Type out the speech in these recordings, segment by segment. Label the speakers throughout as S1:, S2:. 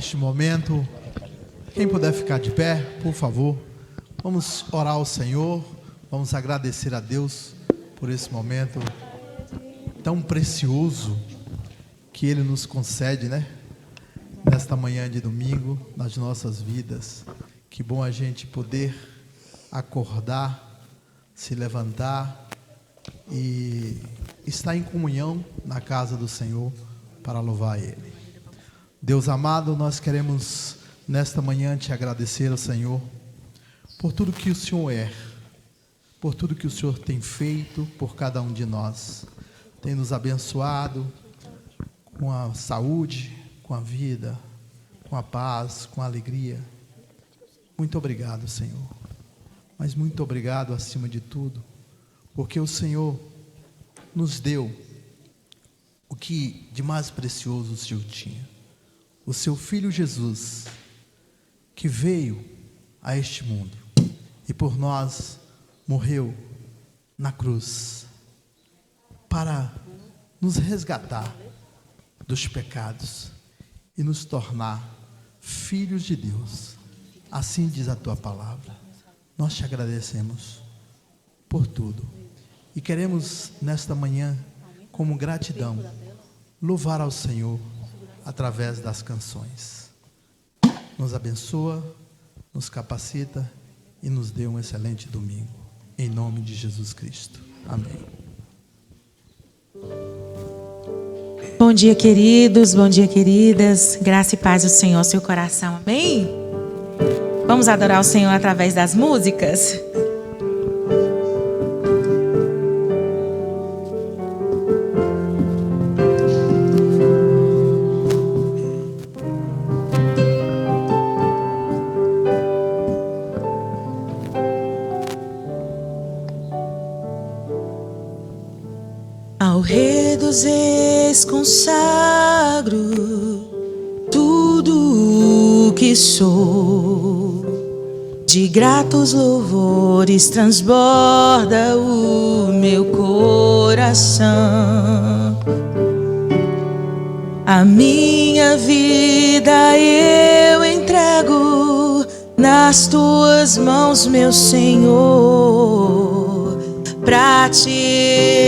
S1: neste momento. Quem puder ficar de pé, por favor. Vamos orar ao Senhor. Vamos agradecer a Deus por esse momento tão precioso que Ele nos concede, né? Nesta manhã de domingo, nas nossas vidas. Que bom a gente poder acordar, se levantar e estar em comunhão na casa do Senhor para louvar Ele. Deus amado, nós queremos nesta manhã te agradecer ao Senhor por tudo que o Senhor é, por tudo que o Senhor tem feito por cada um de nós. Tem nos abençoado com a saúde, com a vida, com a paz, com a alegria. Muito obrigado, Senhor. Mas muito obrigado acima de tudo, porque o Senhor nos deu o que de mais precioso o Senhor tinha. O seu Filho Jesus, que veio a este mundo e por nós morreu na cruz para nos resgatar dos pecados e nos tornar filhos de Deus. Assim diz a tua palavra. Nós te agradecemos por tudo e queremos nesta manhã, como gratidão, louvar ao Senhor através das canções. Nos abençoa, nos capacita e nos dê um excelente domingo. Em nome de Jesus Cristo. Amém.
S2: Bom dia, queridos, bom dia, queridas. Graça e paz do Senhor ao seu coração. Amém? Vamos adorar o Senhor através das músicas? Ao Rei dos Reis consagro tudo o que sou, de gratos louvores transborda o meu coração. A minha vida eu entrego nas tuas mãos, meu Senhor, pra te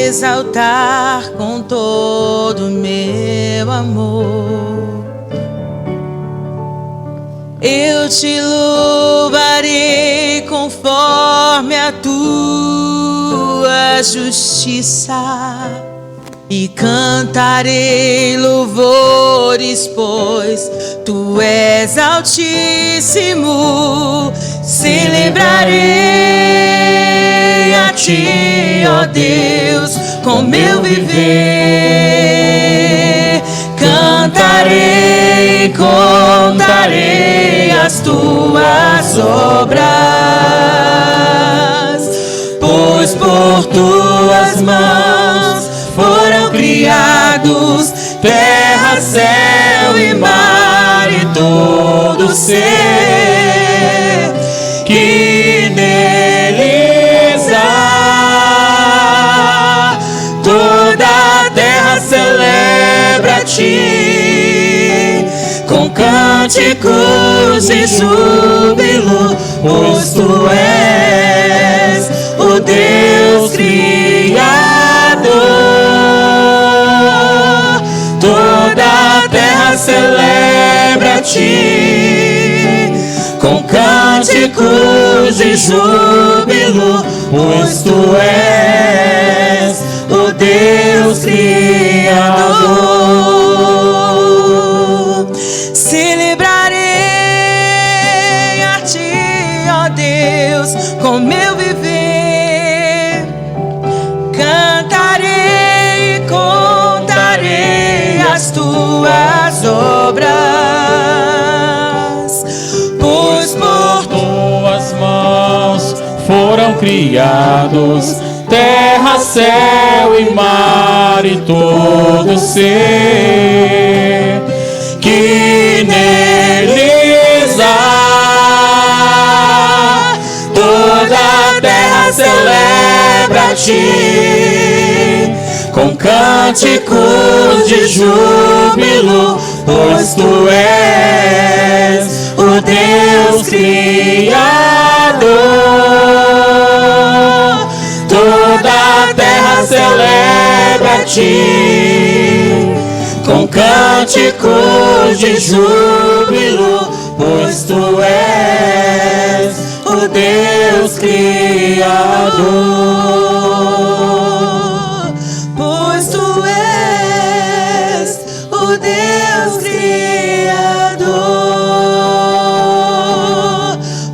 S2: exaltar com todo o meu amor. Eu te louvarei conforme a tua justiça e cantarei louvores, pois tu és altíssimo. Celebrarei a ti, ó Deus, com meu viver. Cantarei e contarei as tuas obras, pois por tuas mãos foram criados terra, céu e mar e todo ser que neles há. Toda a terra celebra a ti com cânticos de júbilo, pois tu és o Deus Criador. Toda a terra celebra a ti com cânticos de júbilo, pois tu és o Deus Criador. Celebrarei a ti, ó Deus, com meu viver. Cantarei e contarei as tuas obras, pois por tuas mãos foram criados terra, céu e mar e todo ser que neles há. Toda a terra celebra a ti com cânticos de júbilo, pois tu és
S3: o Deus Criador. Toda a terra celebra a Ti, com cânticos de júbilo, pois Tu és o Deus Criador.
S2: Pois Tu és o Deus Criador.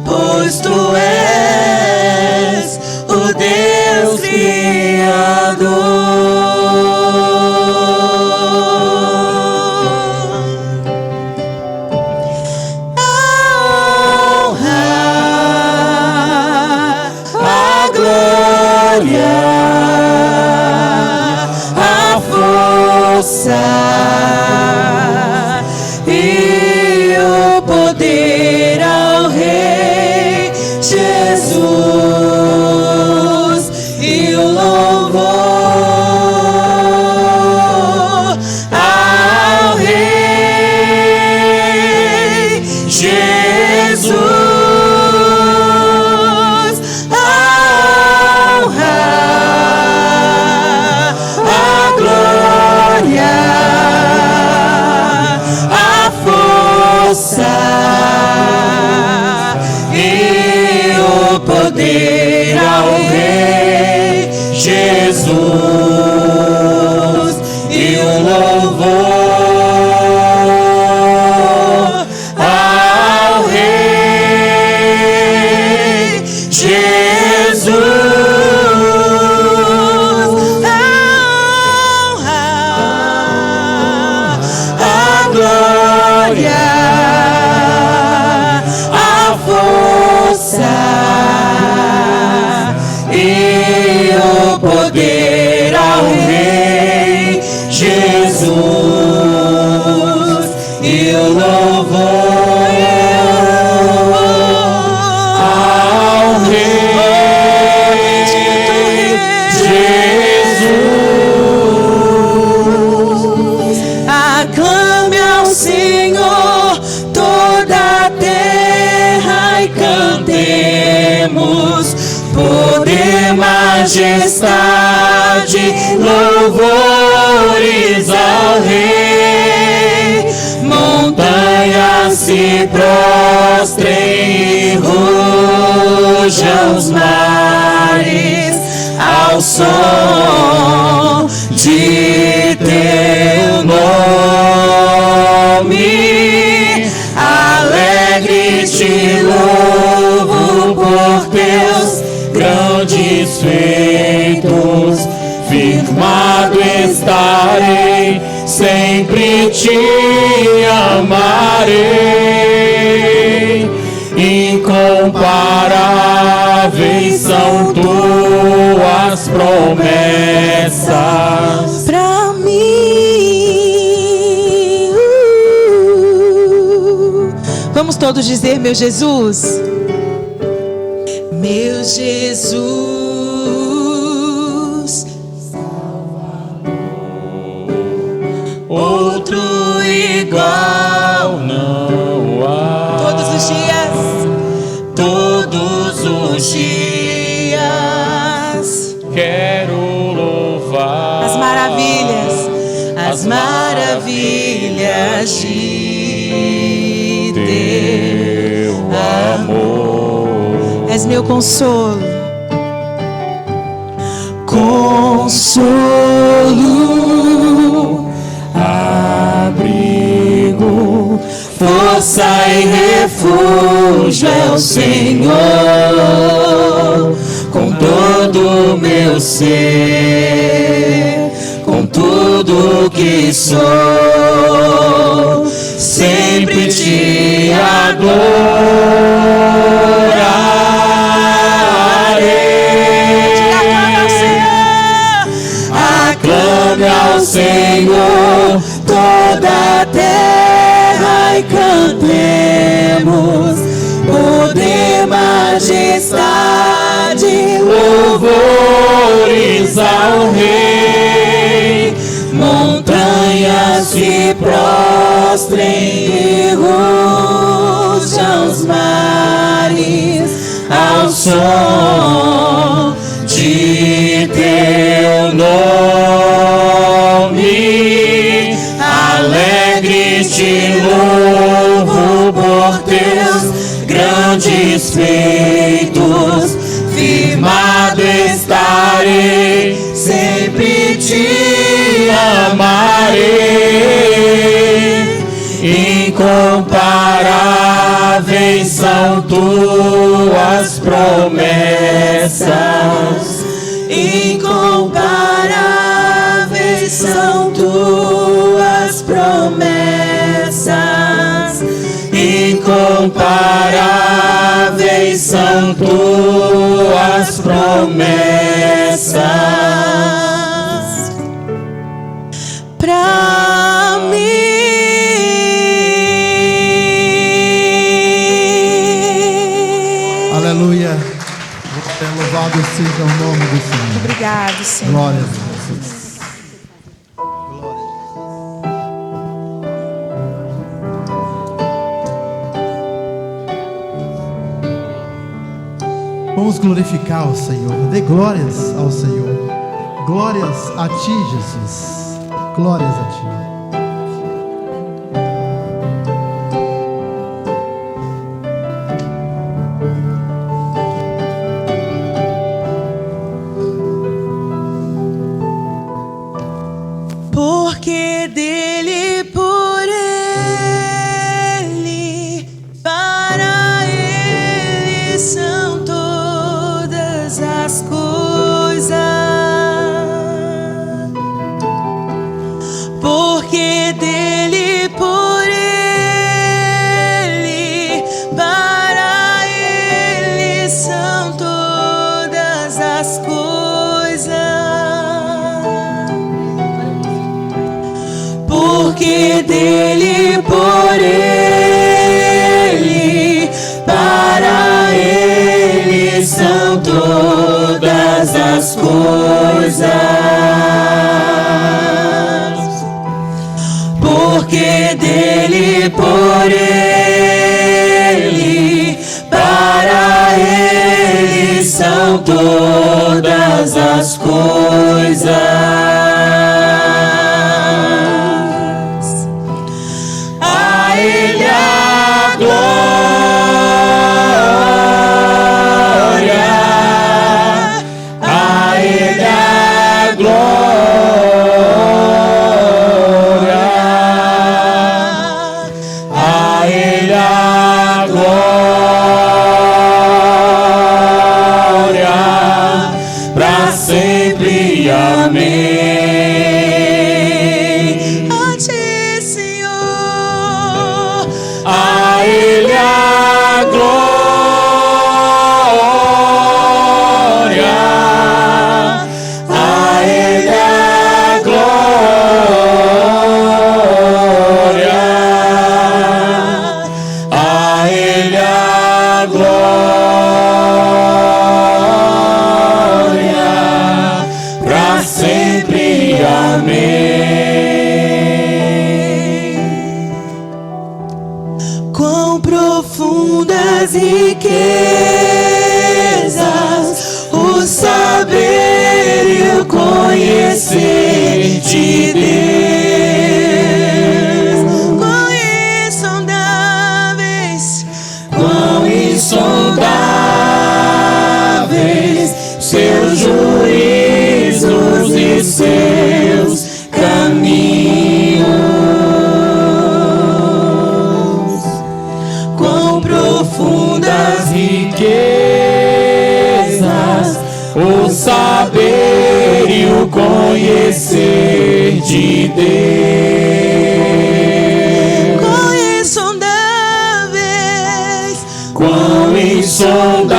S2: Pois Tu és o Deus Criador. E o poder ao Rei Jesus, e o louvor ao Rei Jesus, a honra, a glória, e o poder ao Rei Jesus, e o louvor ao Rei Jesus, a honra, a glória, e o poder ao Rei Jesus, e o louvor ao Rei Jesus. Aclame ao Senhor toda a terra e cantemos poder, majestade, louvores ao Rei. Montanhas se prostrem e rujam os mares ao som de Teu nome. Alegre te louvo por Teus grandes feitos, firmado estarei, sempre te amarei. Incomparáveis são Tuas promessas pra mim. Vamos todos dizer: meu Jesus, meu Jesus, outro igual não há. Todos os dias, todos os dias, quero louvar as maravilhas de Teu amor. És meu consolo, consolo, abrigo, força e refúgio é o Senhor. Com todo o meu ser, com tudo que sou, sempre te adorarei. Aclame ao Senhor toda a terra e cantemos poder, majestade, louvores ao Rei. Montanhas se prostrem e rujam
S3: ao som de teu nome. Alegre te louvo por teus grandes feitos. Firmado estarei, sempre te amarei. Incomparáveis são tuas promessas. Incomparáveis são tuas promessas. Incomparáveis são tuas promessas pra mim.
S1: Aleluia. Louvado seja o nome do Senhor.
S2: Obrigado, Senhor.
S1: Glória a Deus. Vamos glorificar o Senhor. Dê glórias ao Senhor. Glórias a ti, Jesus. Glórias a ti.
S2: Porque dele, por ele, para ele são todas as coisas. Porque dele, por ele, para ele são todas as coisas. Porque dele, por ele, para ele são todas as coisas. Porque dele, por ele, para ele são todas as coisas. A ele a glória, a ele a glória, a ele a glória, pra sempre. Amém. A ti, Senhor, a ele a glória, a ele a glória, a ele a glória, pra sempre. Amém. Quão profundas riquezas o saber e o conhecer de Deus. Quão insondáveis seus juízos e seus caminhos. Quão profundas riquezas o saber e o conhecer de Deus. Quão insondáveis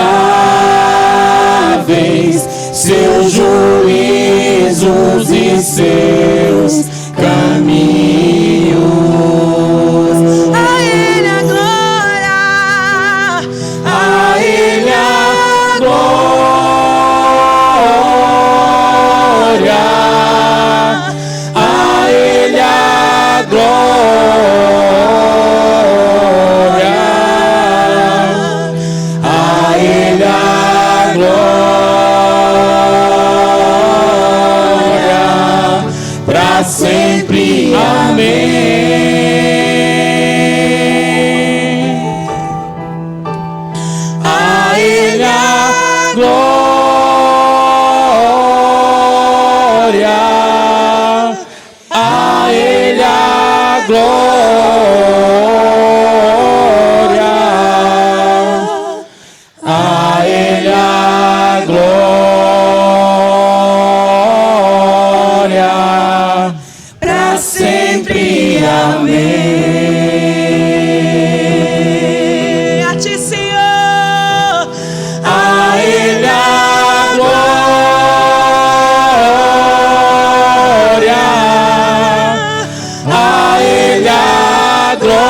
S2: seus juízos e seus caminhos. A ele a glória, a ele a glória, a ele a
S3: glória, a Ele a glória, a Ele a glória, pra sempre, amém.
S2: A ti, Senhor,
S3: A Ele a glória, a Ele a glória,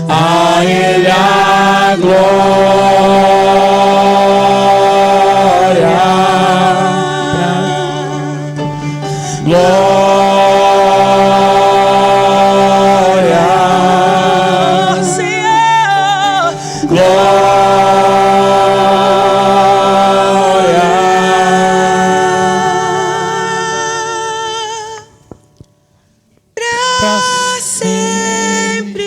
S3: a Ele a glória,
S2: Senhor,
S3: pra
S2: sempre.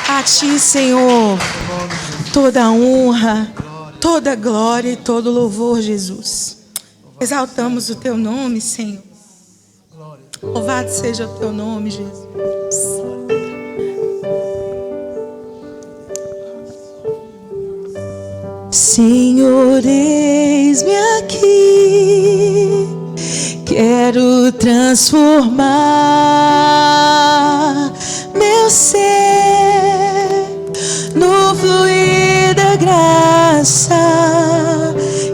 S2: A ti, Senhor, toda honra, toda glória e todo louvor, Jesus. Exaltamos o teu nome, Senhor. Louvado seja o teu nome, Jesus. Senhor, eis-me aqui, quero transformar meu ser no fluir da graça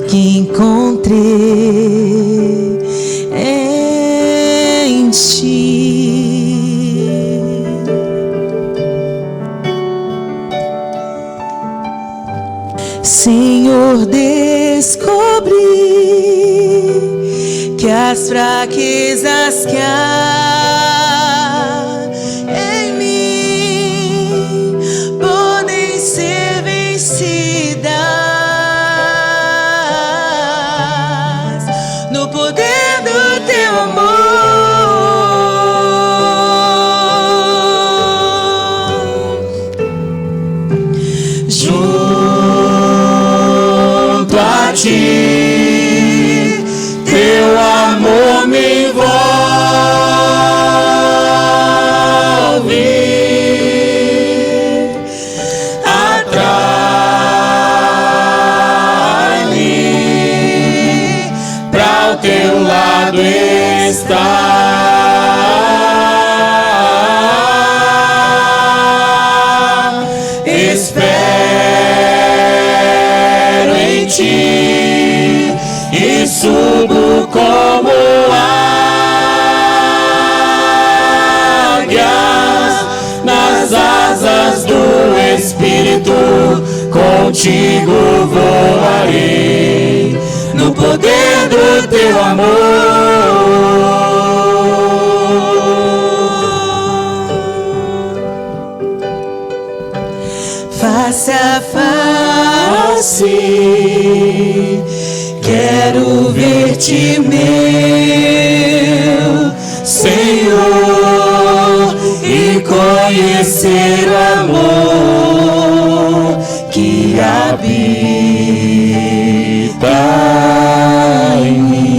S2: que encontrei em ti. Senhor, descobri que as fraquezas que há em mim podem ser vencidas no poder do teu amor.
S3: junto a ti, teu amor me envolve, atrai-me pra o teu lado estar. Espero em ti e subo como águias nas asas do Espírito. Contigo voarei no poder do teu amor.
S2: Face a face, quero ver-te, meu
S3: Senhor, e conhecer o amor que habita em mim.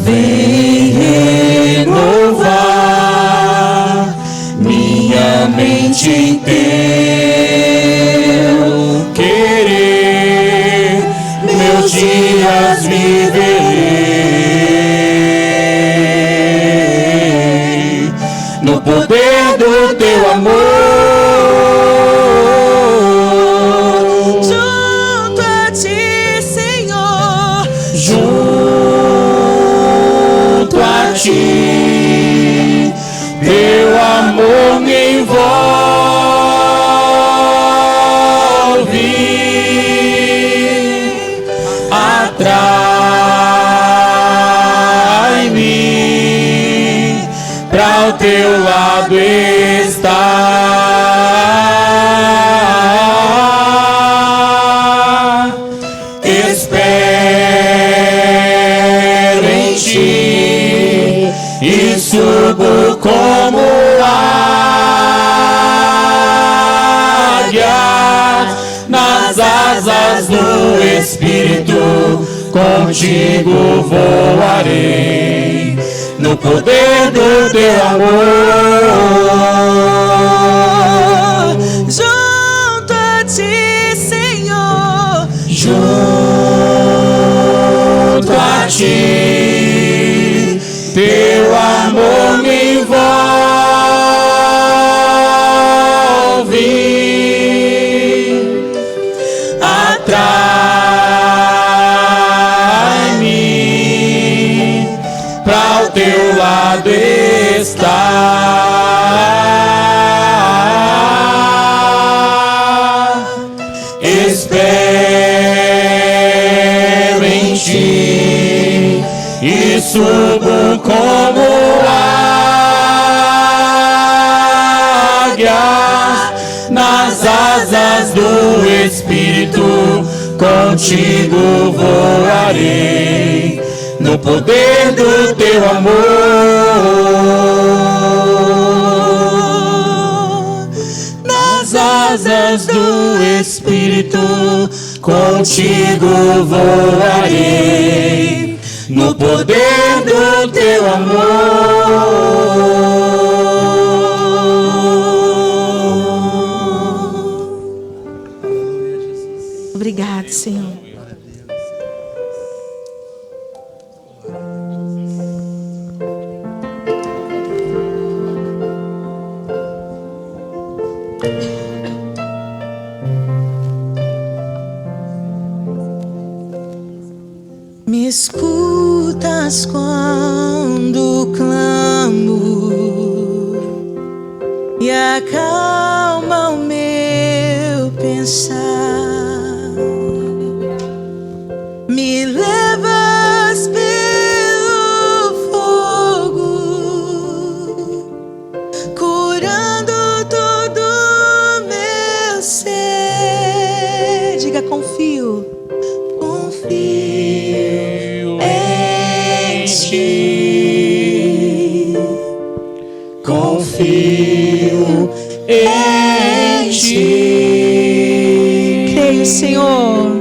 S3: Vem renovar minha mente em teu querer, meus dias viverei no poder do teu amor. pra o teu lado estar. Espero em ti e subo como águia nas asas do Espírito, contigo voarei no poder do teu amor.
S2: Junto a ti, Senhor,
S3: junto a ti, teu amor me envolve, atrai-me pra o teu lado estar. Espero em ti e subo como águia nas asas do Espírito, contigo voarei no poder do teu amor. Nas asas do Espírito, contigo voarei no poder do teu amor.
S2: obrigado, Senhor. Me escutas quando clamo e acalma o meu pensar. Me levas pelo fogo, curando todo meu ser. Diga, confio. Confio em ti, confio em ti. Creio, Senhor,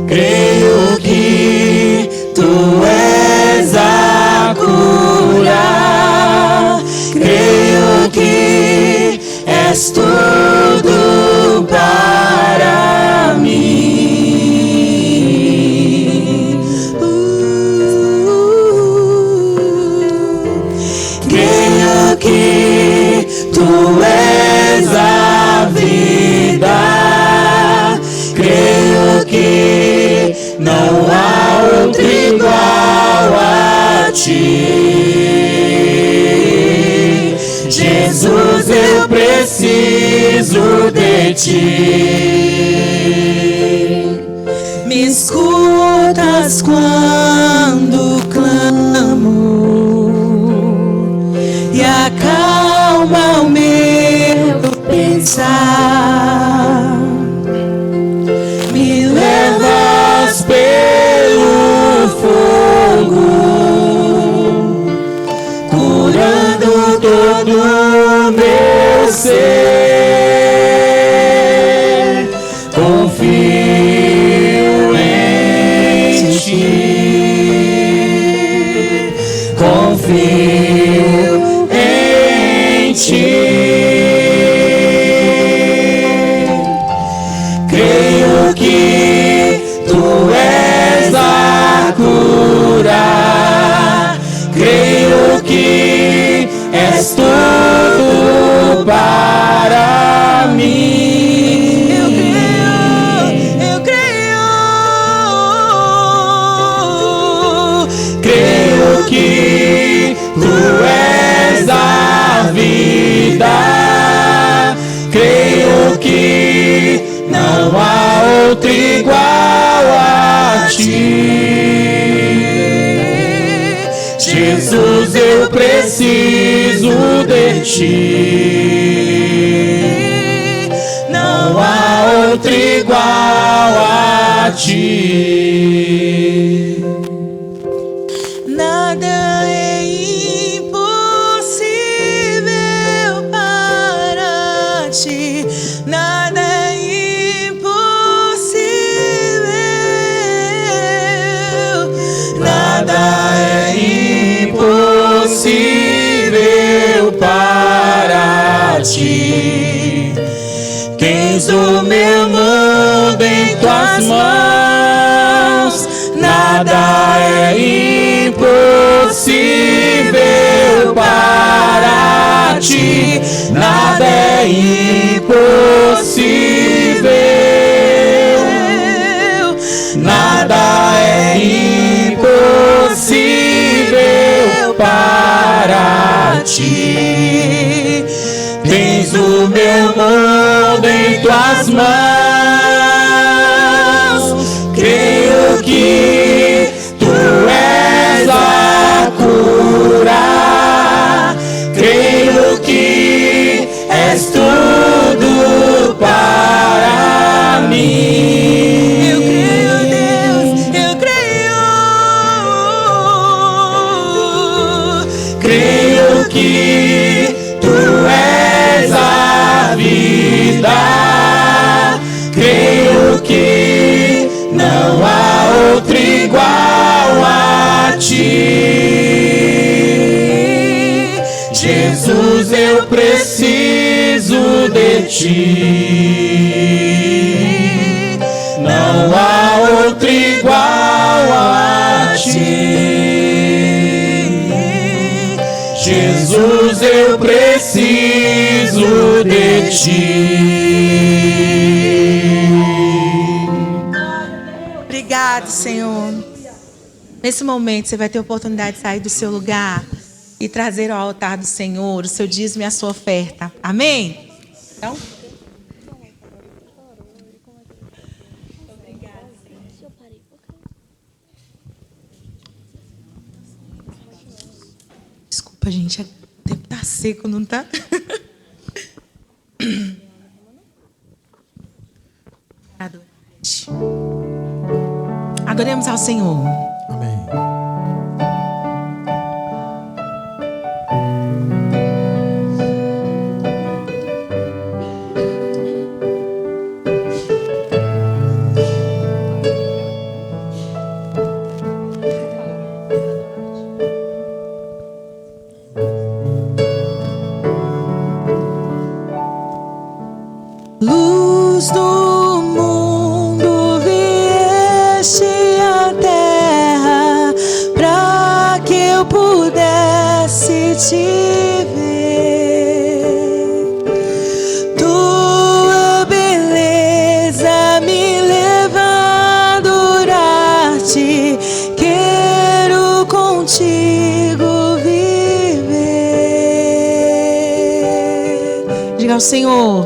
S3: creio que tu és a cura, creio que és tudo para mim. Creio que tu és a vida, creio que não há outro igual a ti. Jesus, eu preciso de ti.
S2: me escutas quando clamo e acalma o meu pensar. Me levas
S3: Pelo fogo, curando todo o meu ser, confio em ti, confio em ti. Creio que tu és a cura, creio que és tudo para mim.
S2: eu creio.
S3: Creio que tu és a vida, creio que não há outro igual a ti. Jesus, eu preciso de ti. Não há outro igual a ti.
S2: Nada é impossível para ti. Nada é impossível.
S3: Nada é impossível para ti. Tens o meu mundo em tuas mãos. Nada é impossível para ti. Nada é impossível. Nada é impossível para ti. Tens o meu mundo em tuas mãos. Creio que tu és a cura. Creio que és tudo para mim.
S2: Eu creio, Deus, eu creio.
S3: Creio que tu és a vida. Creio que não há outro igual a ti. Jesus, eu preciso de ti. Não há outro igual a ti. Jesus, eu preciso de ti.
S2: Obrigado, Senhor. Nesse momento, você vai ter a oportunidade de sair do seu lugar e trazer ao altar do Senhor o seu dízimo e a sua oferta. Amém? Então... Desculpa, gente. O tempo tá seco, não tá? Adoremos ao Senhor.
S1: Amém.
S2: Luz do mundo, vieste à terra para que eu pudesse te ver. Tua beleza me leva a adorar-te. Quero contigo viver. Diga ao Senhor: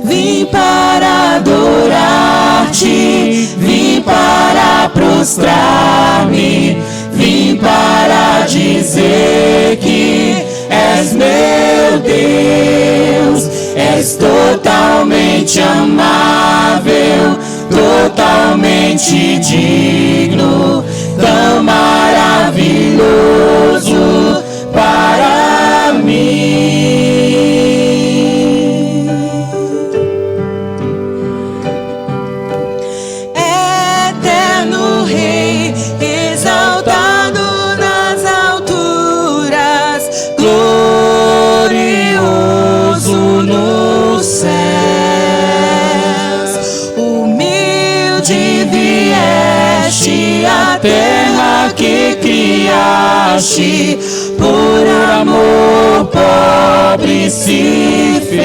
S2: vim para adorar-te, vim para prostrar-me, vim para dizer que és meu Deus, és totalmente amável, totalmente digno, tão maravilhoso para mim. Terra que criaste, por amor pobre se fez.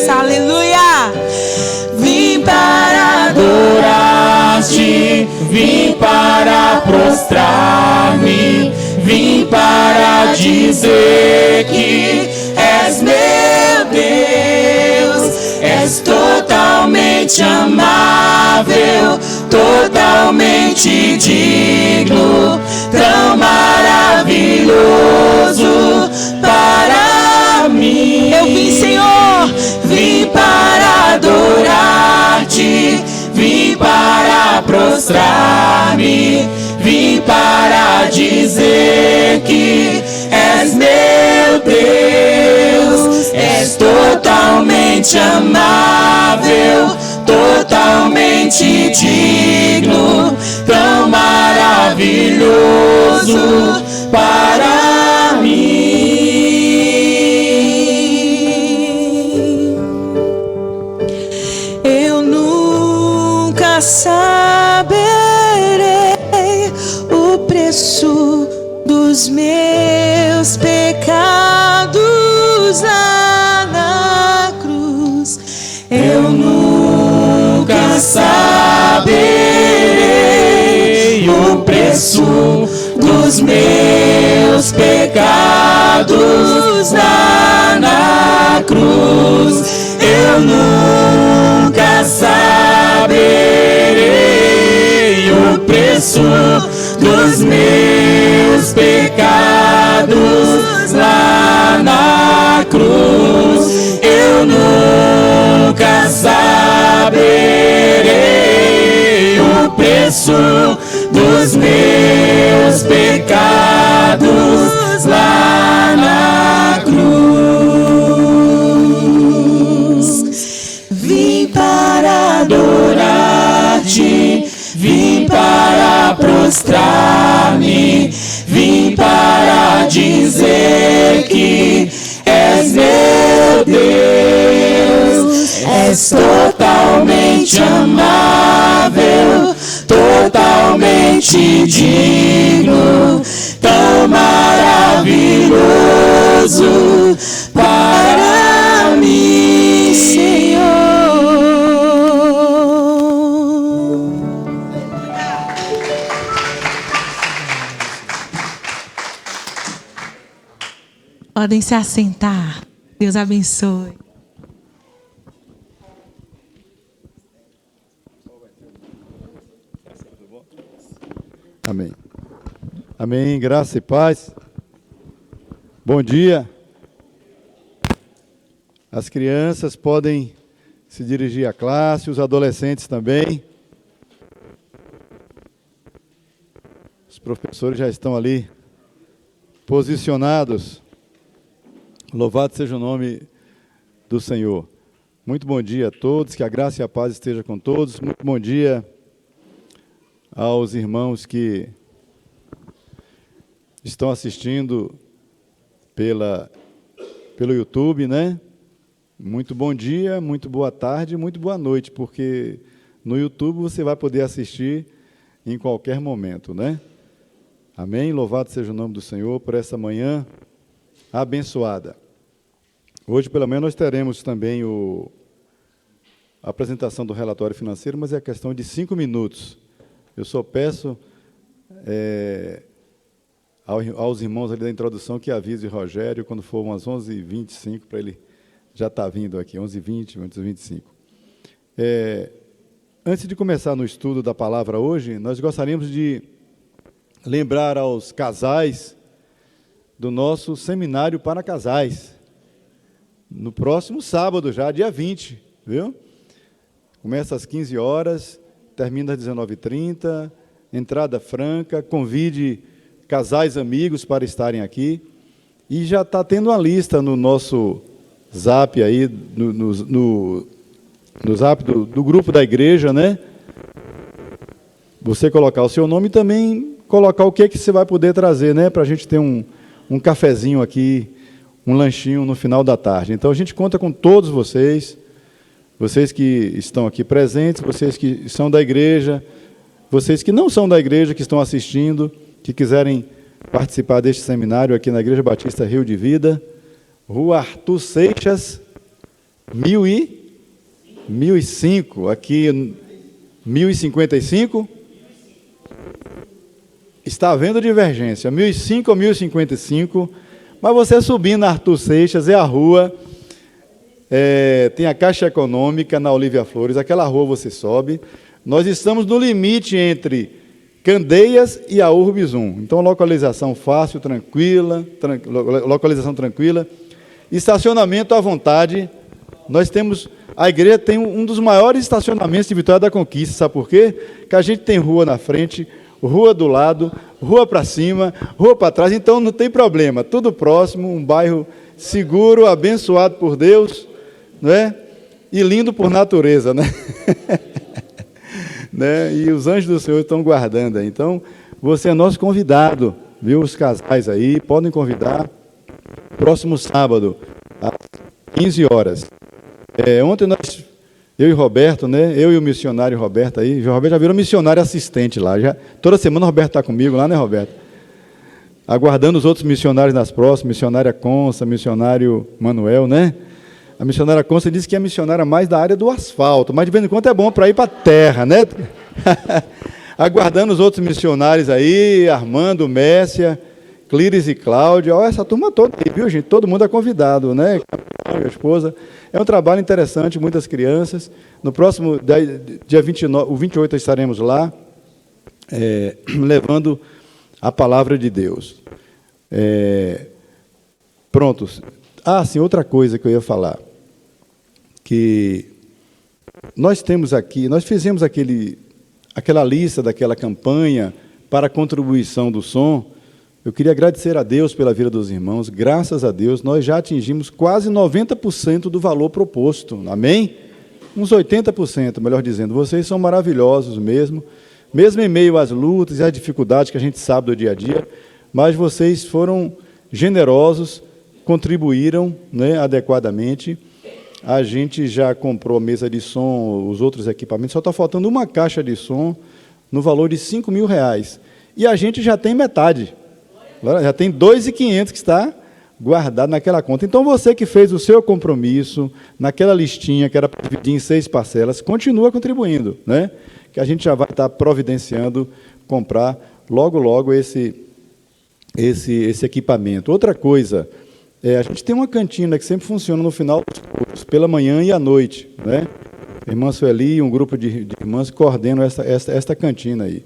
S2: Aleluia! Vim para adorar-te, vim para prostrar-me, vim para dizer que és meu Deus, és totalmente amável, totalmente
S3: totalmente digno, tão maravilhoso para mim.
S2: Eu vim, Senhor,
S3: vim para adorar-te, vim para prostrar-me, vim para dizer que és meu Deus, és totalmente amável, totalmente digno, tão maravilhoso para mim.
S2: Eu nunca saberei o preço dos meus pecados lá na cruz.
S3: Eu nunca saberei o preço dos meus pecados lá na cruz. Eu nunca saberei o preço dos meus pecados lá na cruz. Eu nunca saberei o preço dos meus pecados lá na cruz. Vim para adorar-te, vim para prostrar-me, vim para dizer que és meu Deus, és totalmente amável, totalmente digno, tão maravilhoso para mim, Senhor.
S2: Podem se assentar. Deus abençoe.
S4: Amém. Amém. Graça e paz. Bom dia. As crianças podem se dirigir à classe, os adolescentes também. Os professores já estão ali posicionados. Louvado seja o nome do Senhor. Muito bom dia a todos, que a graça e a paz esteja com todos. Muito bom dia aos irmãos que estão assistindo pelo YouTube, né? Muito bom dia, muito boa tarde, muito boa noite, porque no YouTube você vai poder assistir em qualquer momento, né? Amém? Louvado seja o nome do Senhor por essa manhã abençoada. Hoje, pelo menos, nós teremos também a apresentação do relatório financeiro, mas é questão de 5 minutos. Eu só peço aos irmãos ali da introdução que avise o Rogério quando for umas 11h25, para ele já estar vindo aqui, 11h20, 11h25. Antes de começar no estudo da palavra hoje, nós gostaríamos de lembrar aos casais do nosso seminário para casais, no próximo sábado já, dia 20, viu? Começa às 15 horas, termina às 19h30, entrada franca, convide casais amigos para estarem aqui, e já está tendo uma lista no nosso zap aí, no zap do grupo da igreja, né? Você colocar o seu nome e também colocar o que você vai poder trazer, né? Para a gente ter um cafezinho aqui, um lanchinho no final da tarde. Então, a gente conta com todos vocês que estão aqui presentes, vocês que são da igreja, vocês que não são da igreja, que estão assistindo, que quiserem participar deste seminário aqui na Igreja Batista Rio de Vida, Rua Arthur Seixas, 1005, aqui 1055. Está havendo divergência, 1005 ou 1055, mas você subindo na Arthur Seixas, é a rua, tem a Caixa Econômica na Olívia Flores, aquela rua você sobe, Nós estamos no limite entre Candeias e a Urbizum. Então, localização fácil, localização tranquila, estacionamento à vontade. Nós temos, a igreja tem um dos maiores estacionamentos de Vitória da Conquista, sabe por quê? Que a gente tem rua na frente, rua do lado, rua para cima, rua para trás, então não tem problema, tudo próximo, um bairro seguro, abençoado por Deus, não é? E lindo por natureza, né? Né? E os anjos do Senhor estão guardando aí. Então, você é nosso convidado, viu? Os casais aí, podem convidar. Próximo sábado, às 15 horas. Ontem eu e Roberto, né? Eu e o missionário Roberto aí, o Roberto já virou missionário assistente lá. Toda semana o Roberto está comigo lá, né, Roberto? Aguardando os outros missionários nas próximas, missionária Consa, missionário Manuel, né? A missionária Consta disse que é a missionária mais da área do asfalto, mas de vez em quando é bom para ir para a terra, né? Aguardando os outros missionários aí, Armando, Messia, Clíris e Cláudia, olha essa turma toda aí, viu, gente? Todo mundo é convidado, né? A esposa. É um trabalho interessante, muitas crianças. No próximo dia 29, o 28 estaremos lá, levando a palavra de Deus. Prontos. Sim, outra coisa que eu ia falar, que nós temos aqui, nós fizemos aquela lista daquela campanha para a contribuição do som. Eu queria agradecer a Deus pela vida dos irmãos, graças a Deus, nós já atingimos quase 90% do valor proposto, amém? Uns 80%, melhor dizendo, vocês são maravilhosos mesmo em meio às lutas e às dificuldades que a gente sabe do dia a dia, mas vocês foram generosos, contribuíram, né, adequadamente. A gente já comprou mesa de som, os outros equipamentos, só está faltando uma caixa de som no valor de R$5.000. E a gente já tem metade, já tem 2.500 que está guardado naquela conta. Então, você que fez o seu compromisso, naquela listinha que era para dividir em 6 parcelas, continua contribuindo, né? Que a gente já vai estar providenciando, comprar logo, logo esse equipamento. Outra coisa, a gente tem uma cantina que sempre funciona no final dos cultos, pela manhã e à noite, né? A irmã Sueli e um grupo de irmãs coordenam esta cantina aí.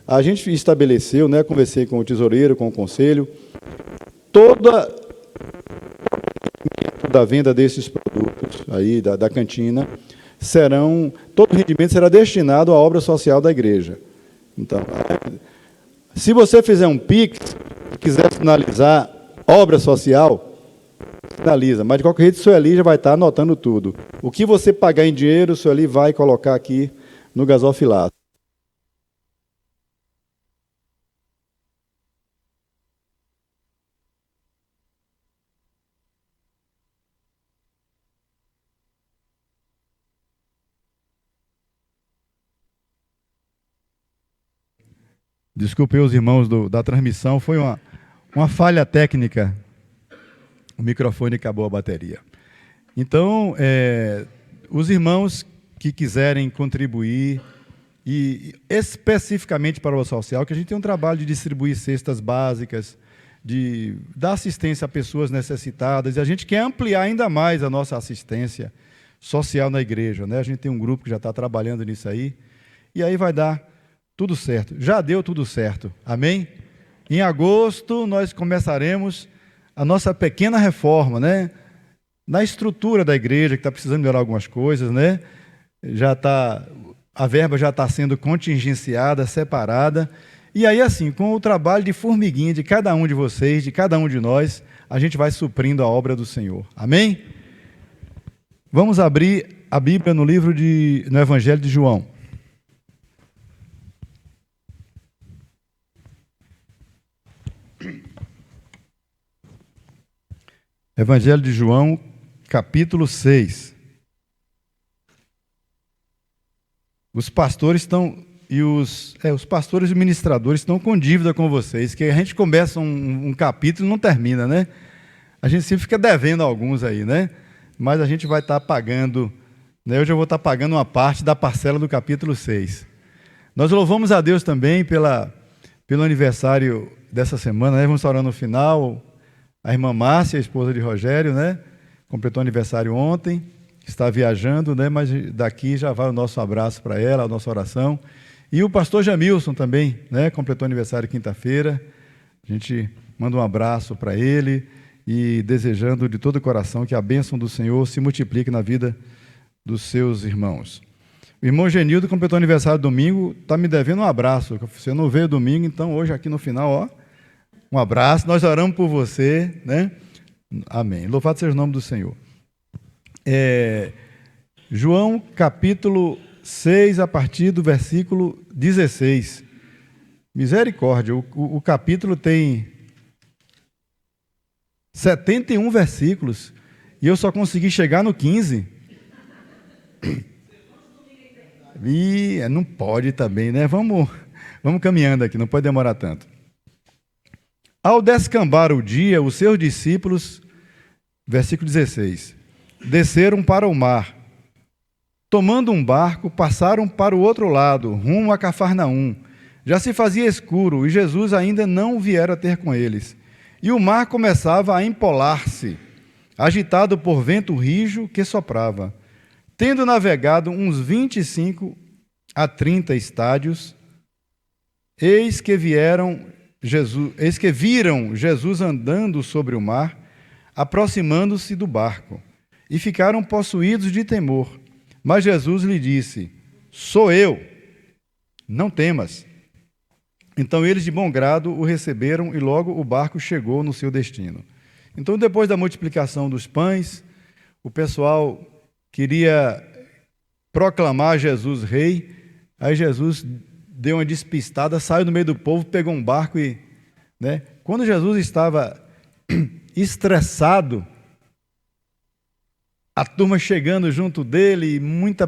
S4: A gente estabeleceu, né, conversei com o tesoureiro, com o conselho, toda da venda desses produtos aí da cantina todo o rendimento será destinado à obra social da igreja. Então, se você fizer um Pix, quiser finalizar obra social, finaliza, mas de qualquer jeito o Sueli já vai estar anotando tudo. O que você pagar em dinheiro, o Sueli vai colocar aqui no gasofilato. Desculpe os irmãos da transmissão, foi uma falha técnica. O microfone acabou a bateria. Então, os irmãos que quiserem contribuir, e especificamente para o social, que a gente tem um trabalho de distribuir cestas básicas, de dar assistência a pessoas necessitadas, e a gente quer ampliar ainda mais a nossa assistência social na igreja, né? A gente tem um grupo que já está trabalhando nisso aí, e aí vai dar tudo certo. Já deu tudo certo, amém? Em agosto nós começaremos a nossa pequena reforma, né? Na estrutura da igreja, que está precisando melhorar algumas coisas, né? A verba já está sendo contingenciada, separada. E aí, assim, com o trabalho de formiguinha de cada um de vocês, de cada um de nós, a gente vai suprindo a obra do Senhor. Amém? Vamos abrir a Bíblia no no Evangelho de João. Evangelho de João, capítulo 6. Os pastores os pastores e ministradores estão com dívida com vocês, que a gente começa um capítulo e não termina, né? A gente sempre fica devendo alguns aí, né? Mas a gente vai estar pagando, né? Hoje eu vou estar pagando uma parte da parcela do capítulo 6. Nós louvamos a Deus também pelo aniversário dessa semana, né? Vamos orar no final. A irmã Márcia, a esposa de Rogério, né? Completou aniversário ontem. que está viajando, né? Mas daqui já vai o nosso abraço para ela, a nossa oração. E o pastor Jamilson também, né? Completou aniversário quinta-feira. A gente manda um abraço para ele e desejando de todo o coração que a bênção do Senhor se multiplique na vida dos seus irmãos. O irmão Genildo completou aniversário domingo, está me devendo um abraço. Você não veio domingo, então hoje aqui no final, ó, um abraço. Nós oramos por você, né? Amém. Louvado seja o nome do Senhor. João capítulo 6, a partir do versículo 16. Misericórdia, o capítulo tem 71 versículos e eu só consegui chegar no 15. E não pode também, né? Vamos caminhando aqui, não pode demorar tanto. Ao descambar o dia, os seus discípulos, versículo 16, desceram para o mar. Tomando um barco, passaram para o outro lado, rumo a Cafarnaum. Já se fazia escuro e Jesus ainda não viera ter com eles. E o mar começava a empolar-se, agitado por vento rijo que soprava. Tendo navegado uns 25 a 30 estádios, eis que viram Jesus andando sobre o mar, aproximando-se do barco, e ficaram possuídos de temor. Mas Jesus lhe disse: sou eu, não temas. Então eles de bom grado o receberam e logo o barco chegou no seu destino. Então, depois da multiplicação dos pães, o pessoal queria proclamar Jesus rei. Aí Jesus deu uma despistada, saiu no meio do povo, pegou um barco e... né? Quando Jesus estava estressado, a turma chegando junto dele, muito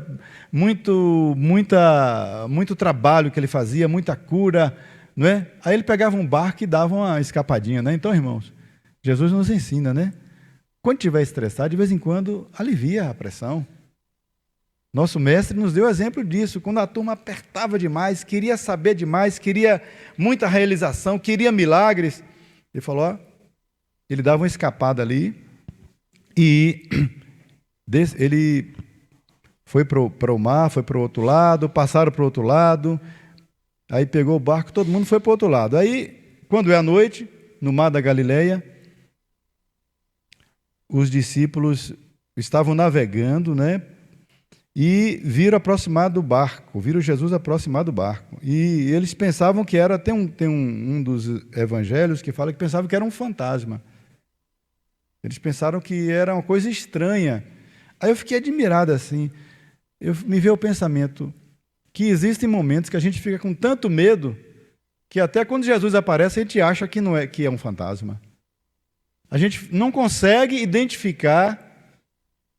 S4: trabalho que ele fazia, muita cura, não é? Aí ele pegava um barco e dava uma escapadinha, né? Então, irmãos, Jesus nos ensina, né? Quando estiver estressado, de vez em quando, alivia a pressão. Nosso mestre nos deu exemplo disso, quando a turma apertava demais, queria saber demais, queria muita realização, queria milagres. Ele falou, ó, ele dava uma escapada ali e ele foi para o mar, foi para o outro lado, passaram para o outro lado, aí pegou o barco, todo mundo foi para o outro lado. Aí, quando é a noite, no mar da Galileia, os discípulos estavam navegando, né? E viram aproximar do barco, viram Jesus aproximar do barco. E eles pensavam que era, tem um dos evangelhos que fala que pensavam que era um fantasma. Eles pensaram que era uma coisa estranha. Aí eu fiquei admirado assim, me veio o pensamento que existem momentos que a gente fica com tanto medo que até quando Jesus aparece a gente acha que não é, que é um fantasma. A gente não consegue identificar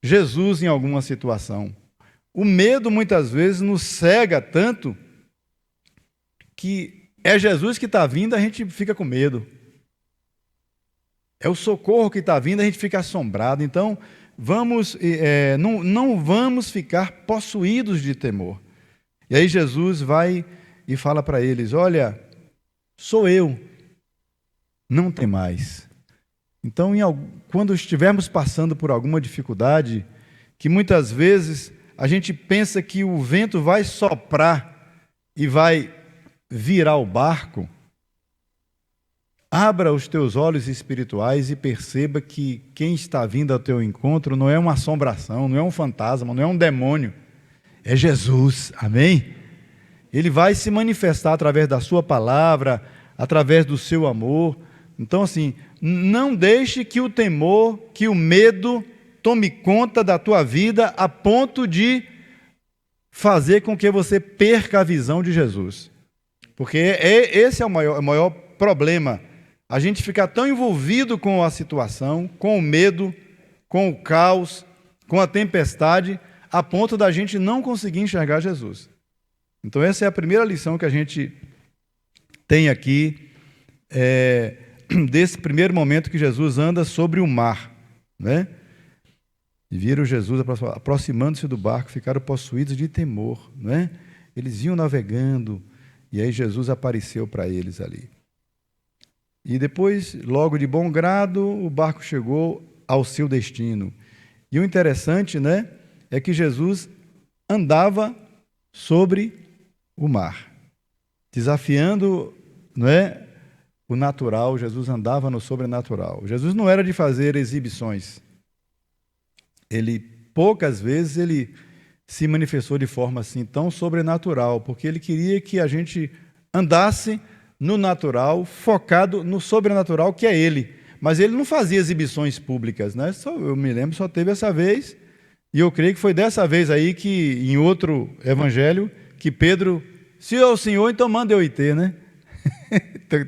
S4: Jesus em alguma situação. O medo muitas vezes nos cega tanto que é Jesus que está vindo, a gente fica com medo. É o socorro que está vindo, a gente fica assombrado. Então, não vamos ficar possuídos de temor. E aí Jesus vai e fala para eles, olha, sou eu, não temais. Então, quando estivermos passando por alguma dificuldade, que muitas vezes a gente pensa que o vento vai soprar e vai virar o barco, abra os teus olhos espirituais e perceba que quem está vindo ao teu encontro não é uma assombração, não é um fantasma, não é um demônio, é Jesus, amém? Ele vai se manifestar através da sua palavra, através do seu amor. Então, assim, não deixe que o temor, que o medo tome conta da tua vida a ponto de fazer com que você perca a visão de Jesus. Porque esse é o maior problema. A gente ficar tão envolvido com a situação, com o medo, com o caos, com a tempestade, a ponto da gente não conseguir enxergar Jesus. Então essa é a primeira lição que a gente tem aqui, desse primeiro momento que Jesus anda sobre o mar, né? E viram Jesus aproximando-se do barco, ficaram possuídos de temor, né? Eles iam navegando, e aí Jesus apareceu para eles ali. E depois, logo de bom grado, o barco chegou ao seu destino. E o interessante, né, é que Jesus andava sobre o mar, desafiando, não é, o natural. Jesus andava no sobrenatural. Jesus não era de fazer exibições. Poucas vezes ele se manifestou de forma assim tão sobrenatural, porque ele queria que a gente andasse no natural, focado no sobrenatural que é ele. Mas ele não fazia exibições públicas, né? Eu me lembro, só teve essa vez, e eu creio que foi dessa vez aí que, em outro evangelho, que Pedro, se é o Senhor, então manda eu ir ter, né?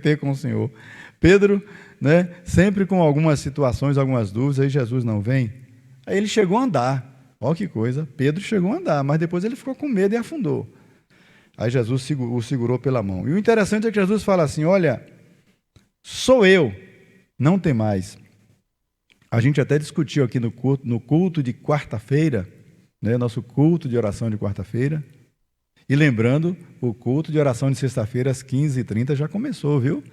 S4: ter com o Senhor. Pedro, né, sempre com algumas situações, algumas dúvidas, aí Jesus não vem. Aí ele chegou a andar, olha que coisa, Pedro chegou a andar, mas depois ele ficou com medo e afundou. Aí Jesus o segurou pela mão. E o interessante é que Jesus fala assim, olha, sou eu, não tem mais. A gente até discutiu aqui no culto de quarta-feira, né, nosso culto de oração de quarta-feira, e lembrando, o culto de oração de sexta-feira às 15h30 já começou, viu?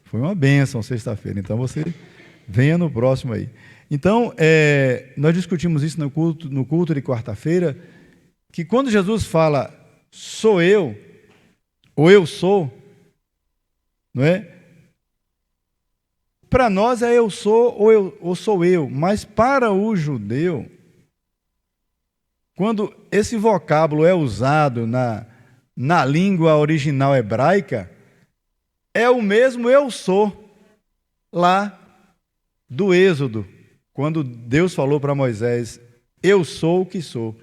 S4: Foi uma bênção sexta-feira, então você venha no próximo aí. Então, nós discutimos isso no culto de quarta-feira, que quando Jesus fala, sou eu, ou eu sou, não é? Para nós é eu sou ou sou eu, mas para o judeu, quando esse vocábulo é usado na língua original hebraica, é o mesmo eu sou lá do Êxodo, quando Deus falou para Moisés, eu sou o que sou.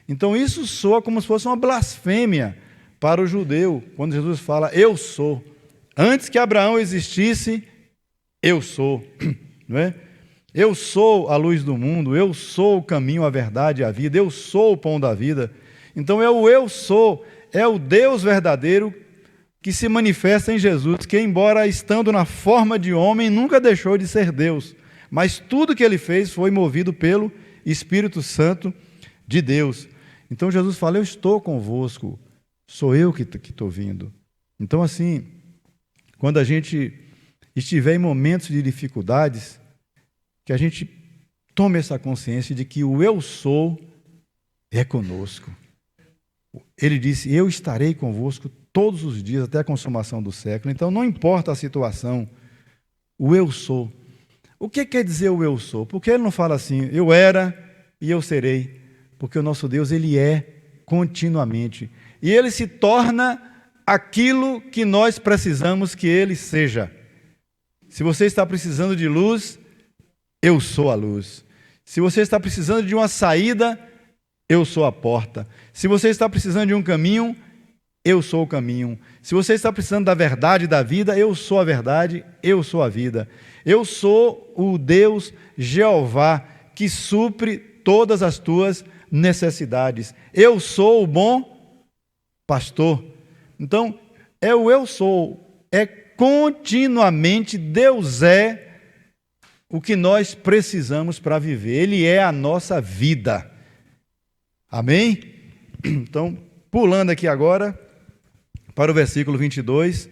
S4: Então isso soa como se fosse uma blasfêmia para o judeu, quando Jesus fala, eu sou. Antes que Abraão existisse, eu sou, não é? Eu sou a luz do mundo, eu sou o caminho, a verdade e a vida, eu sou o pão da vida. Então eu sou, é o Deus verdadeiro que se manifesta em Jesus, que embora estando na forma de homem, nunca deixou de ser Deus, mas tudo que ele fez foi movido pelo Espírito Santo de Deus. Então Jesus fala, eu estou convosco, sou eu que estou vindo. Então assim, quando a gente estiver em momentos de dificuldades, que a gente tome essa consciência de que o eu sou é conosco. Ele disse, eu estarei convosco todos os dias até a consumação do século. Então não importa a situação, o eu sou. O que quer dizer o eu sou? Porque ele não fala assim, eu era e eu serei. Porque o nosso Deus, ele é continuamente. E ele se torna aquilo que nós precisamos que ele seja. Se você está precisando de luz, eu sou a luz. Se você está precisando de uma saída, eu sou a porta. Se você está precisando de um caminho, eu sou o caminho. Se você está precisando da verdade da vida, eu sou a verdade, eu sou a vida. Eu sou o Deus Jeová, que supre todas as tuas necessidades. Eu sou o bom pastor. Então, é o eu sou, é continuamente Deus é o que nós precisamos para viver. Ele é a nossa vida. Amém? Então, pulando aqui agora para o versículo 22.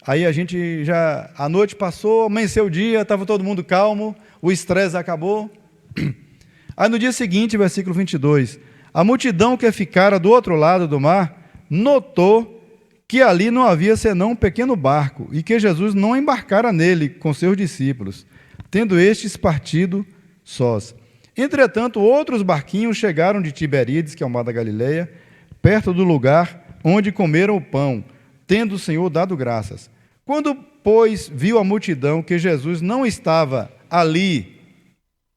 S4: Aí a gente já, a noite passou, amanheceu o dia, estava todo mundo calmo, o estresse acabou. Aí no dia seguinte, versículo 22, a multidão que ficara do outro lado do mar notou que ali não havia senão um pequeno barco e que Jesus não embarcara nele com seus discípulos, tendo estes partido sós. Entretanto, outros barquinhos chegaram de Tiberíades, que é o mar da Galileia, perto do lugar onde comeram o pão, tendo o Senhor dado graças. Quando, pois, viu a multidão que Jesus não estava ali,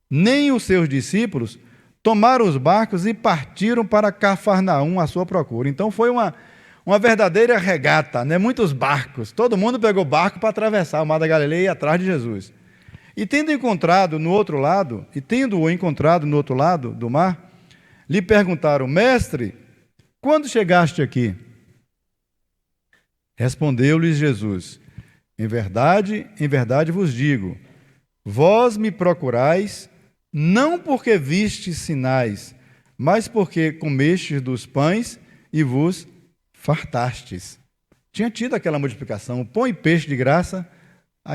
S4: nem os seus discípulos, tomaram os barcos e partiram para Cafarnaum à sua procura. Então foi uma verdadeira regata, né? Muitos barcos, todo mundo pegou barco para atravessar o mar da Galileia e ir atrás de Jesus. E tendo-o encontrado no outro lado do mar, lhe perguntaram, mestre, quando chegaste aqui? Respondeu-lhes Jesus, em verdade vos digo, vós me procurais, não porque vistes sinais, mas porque comestes dos pães e vos fartastes. Tinha tido aquela multiplicação, pão e peixe de graça.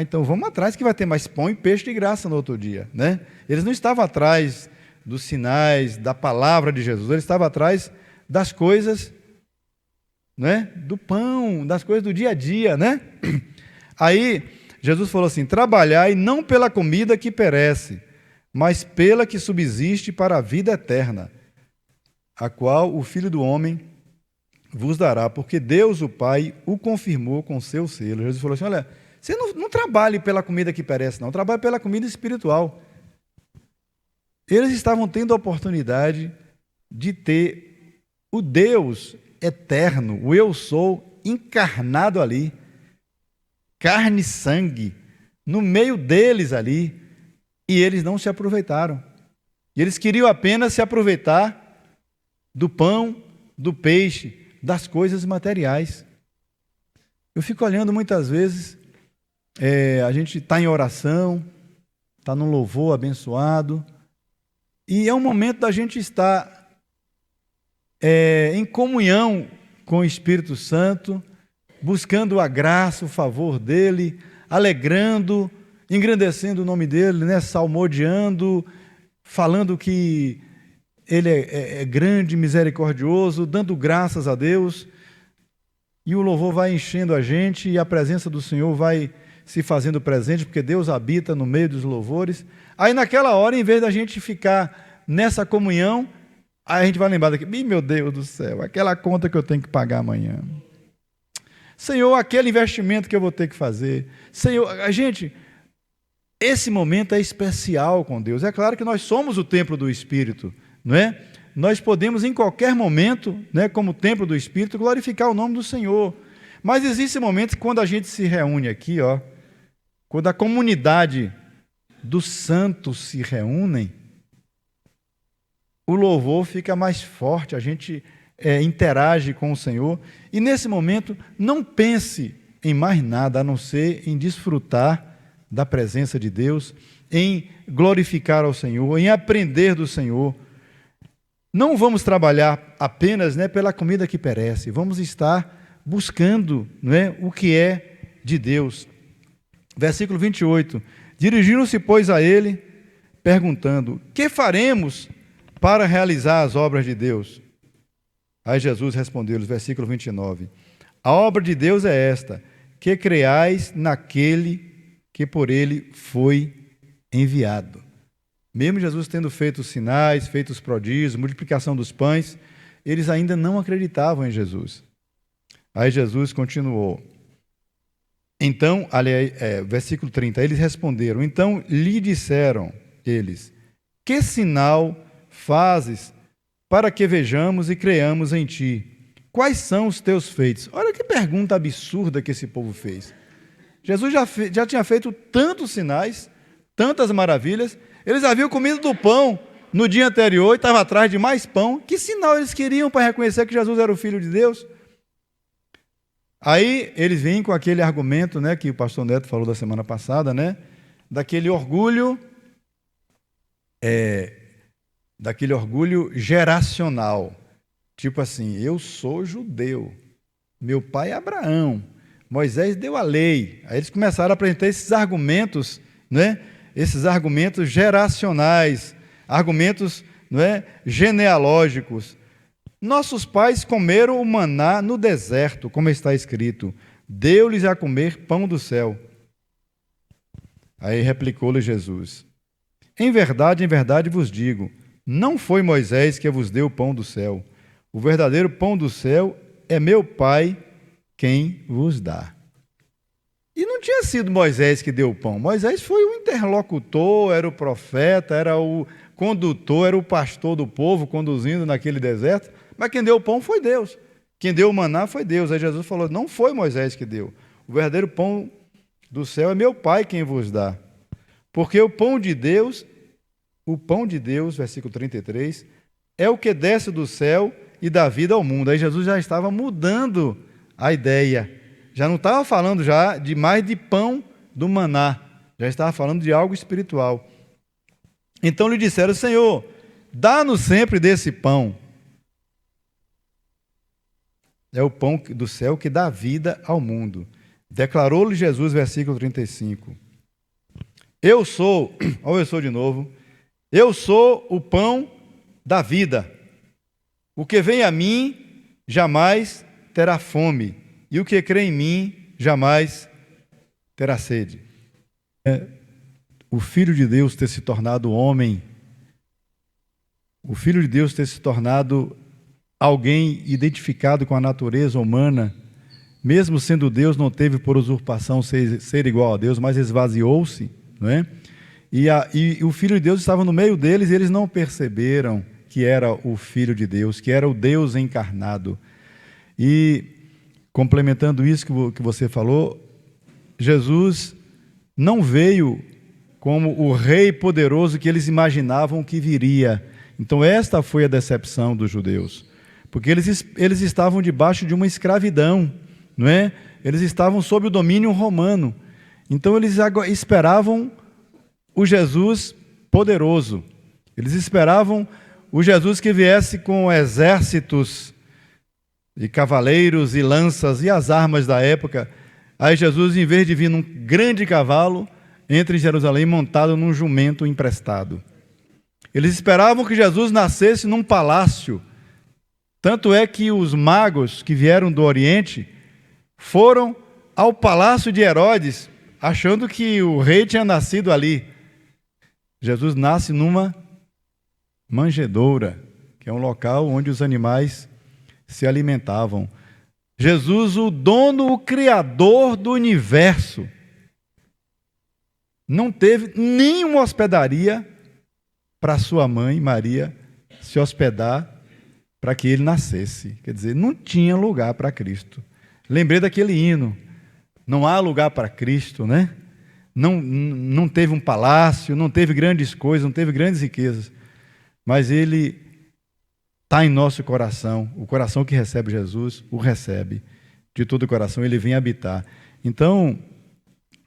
S4: Então vamos atrás que vai ter mais pão e peixe de graça no outro dia, né? Eles não estavam atrás dos sinais, da palavra de Jesus. Ele estava atrás das coisas, né, do pão, das coisas do dia a dia, né? Aí Jesus falou assim: trabalhai não pela comida que perece, mas pela que subsiste para a vida eterna, a qual o Filho do Homem vos dará, porque Deus, o Pai, o confirmou com seu selo. Jesus falou assim: olha, você não trabalhe pela comida que perece, não, trabalhe pela comida espiritual. Eles estavam tendo a oportunidade de ter o Deus eterno, o Eu Sou, encarnado ali, carne e sangue, no meio deles ali, e eles não se aproveitaram. E eles queriam apenas se aproveitar do pão, do peixe, das coisas materiais. Eu fico olhando muitas vezes, a gente está em oração, está num louvor abençoado, e é um momento da gente estar em comunhão com o Espírito Santo, buscando a graça, o favor dele, alegrando, engrandecendo o nome dele, né? Salmodiando, falando que ele é grande, misericordioso, dando graças a Deus, e o louvor vai enchendo a gente, e a presença do Senhor vai se fazendo presente, porque Deus habita no meio dos louvores. Aí naquela hora, em vez da gente ficar nessa comunhão, aí a gente vai lembrar daqui: meu Deus do céu, aquela conta que eu tenho que pagar amanhã. Senhor, aquele investimento que eu vou ter que fazer. Senhor, gente, esse momento é especial com Deus. É claro que nós somos o templo do Espírito, não é? Nós podemos em qualquer momento, né, como templo do Espírito, glorificar o nome do Senhor. Mas existem momentos quando a gente se reúne aqui, ó, quando a comunidade dos santos se reúnem, o louvor fica mais forte, a gente interage com o Senhor, e nesse momento não pense em mais nada a não ser em desfrutar da presença de Deus, em glorificar ao Senhor, em aprender do Senhor. Não vamos trabalhar apenas, né, pela comida que perece, vamos estar buscando, né, o que é de Deus. Versículo 28, dirigiram-se, pois, a ele, perguntando: que faremos para realizar as obras de Deus? Aí Jesus respondeu-lhes, versículo 29, a obra de Deus é esta, que creais naquele que por ele foi enviado. Mesmo Jesus tendo feito os sinais, feito os prodígios, multiplicação dos pães, eles ainda não acreditavam em Jesus. Aí Jesus continuou. Então, versículo 30, eles responderam, então lhe disseram eles: que sinal fazes para que vejamos e creamos em ti? Quais são os teus feitos? Olha que pergunta absurda que esse povo fez. Jesus já tinha feito tantos sinais, tantas maravilhas, eles haviam comido do pão no dia anterior e estavam atrás de mais pão. Que sinal eles queriam para reconhecer que Jesus era o Filho de Deus? Aí eles vêm com aquele argumento, né, que o pastor Neto falou da semana passada, né, daquele orgulho geracional. Tipo assim, eu sou judeu, meu pai é Abraão, Moisés deu a lei. Aí eles começaram a apresentar esses argumentos, né, esses argumentos geracionais, argumentos, não é, genealógicos. Nossos pais comeram o maná no deserto, como está escrito, deu-lhes a comer pão do céu. Aí replicou-lhe Jesus: em verdade vos digo, não foi Moisés que vos deu o pão do céu. O verdadeiro pão do céu é meu Pai quem vos dá. E não tinha sido Moisés que deu o pão. Moisés foi o interlocutor, era o profeta, era o condutor, era o pastor do povo conduzindo naquele deserto. Mas quem deu o pão foi Deus. Quem deu o maná foi Deus. Aí Jesus falou: não foi Moisés que deu. O verdadeiro pão do céu é meu Pai quem vos dá. Porque o pão de Deus, versículo 33, é o que desce do céu e dá vida ao mundo. Aí Jesus já estava mudando a ideia. Já não estava falando já de mais de pão do maná. Já estava falando de algo espiritual. Então lhe disseram: Senhor, dá-nos sempre desse pão. É o pão do céu que dá vida ao mundo. Declarou-lhe Jesus, versículo 35. Eu sou de novo, Eu sou o pão da vida. O que vem a mim jamais terá fome, e o que crê em mim jamais terá sede. O Filho de Deus ter se tornado homem, o Filho de Deus ter se tornado alguém identificado com a natureza humana, mesmo sendo Deus, não teve por usurpação ser igual a Deus, mas esvaziou-se, não é? E o Filho de Deus estava no meio deles, e eles não perceberam que era o Filho de Deus, que era o Deus encarnado. E, complementando isso que você falou, Jesus não veio como o rei poderoso que eles imaginavam que viria. Então esta foi a decepção dos judeus, porque eles estavam debaixo de uma escravidão, não é? Eles estavam sob o domínio romano. Então eles esperavam o Jesus poderoso. Eles esperavam o Jesus que viesse com exércitos de cavaleiros e lanças e as armas da época. Aí Jesus, em vez de vir num grande cavalo, entra em Jerusalém montado num jumento emprestado. Eles esperavam que Jesus nascesse num palácio. Tanto é que os magos que vieram do Oriente foram ao palácio de Herodes, achando que o rei tinha nascido ali. Jesus nasce numa manjedoura, que é um local onde os animais se alimentavam. Jesus, o dono, o criador do universo, não teve nenhuma hospedaria para sua mãe, Maria, se hospedar para que ele nascesse. Quer dizer, não tinha lugar para Cristo. Lembrei daquele hino, não há lugar para Cristo, né? Não teve um palácio, não teve grandes coisas, não teve grandes riquezas, mas ele está em nosso coração. O coração que recebe Jesus, o recebe de todo o coração, ele vem habitar. Então,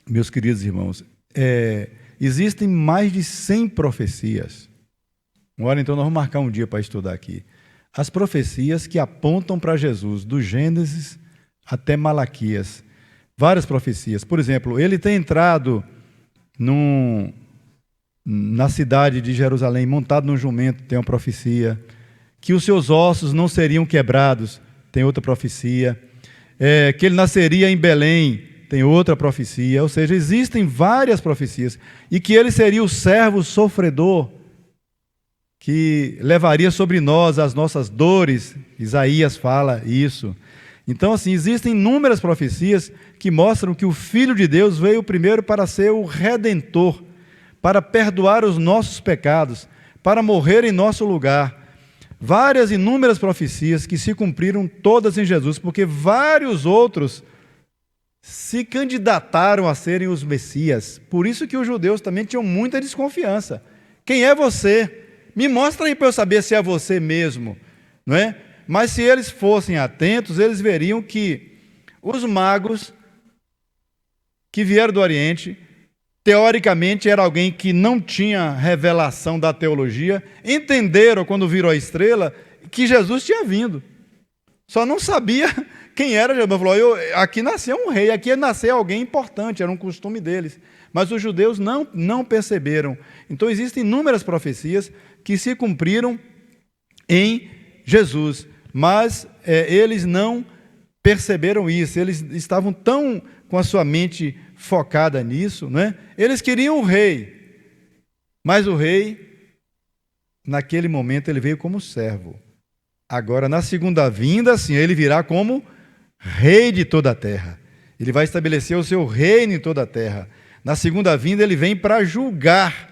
S4: meus queridos irmãos, existem mais de 100 profecias. Agora, então, nós vamos marcar um dia para estudar aqui. As profecias que apontam para Jesus, do Gênesis até Malaquias. Várias profecias. Por exemplo, ele tem entrado na cidade de Jerusalém, montado num jumento, tem uma profecia. Que os seus ossos não seriam quebrados, tem outra profecia. Que ele nasceria em Belém, tem outra profecia. Ou seja, existem várias profecias. E que ele seria o servo sofredor, que levaria sobre nós as nossas dores. Isaías fala isso. Então, assim, existem inúmeras profecias que mostram que o Filho de Deus veio primeiro para ser o Redentor, para perdoar os nossos pecados, para morrer em nosso lugar. Várias, inúmeras profecias que se cumpriram todas em Jesus, porque vários outros se candidataram a serem os Messias. Por isso que os judeus também tinham muita desconfiança. Quem é você? Me mostra aí para eu saber se é você mesmo, não é? Mas se eles fossem atentos, eles veriam que os magos que vieram do Oriente, teoricamente era alguém que não tinha revelação da teologia, entenderam quando viram a estrela que Jesus tinha vindo. Só não sabia quem era Jesus. Falou, aqui nasceu um rei, aqui nasceu alguém importante, era um costume deles. Mas os judeus não perceberam. Então existem inúmeras profecias que se cumpriram em Jesus. Mas eles não perceberam isso, eles estavam tão com a sua mente focada nisso, né? Eles queriam o rei, mas o rei, naquele momento, ele veio como servo. Agora, na segunda vinda, sim, ele virá como rei de toda a terra. Ele vai estabelecer o seu reino em toda a terra. Na segunda vinda, ele vem para julgar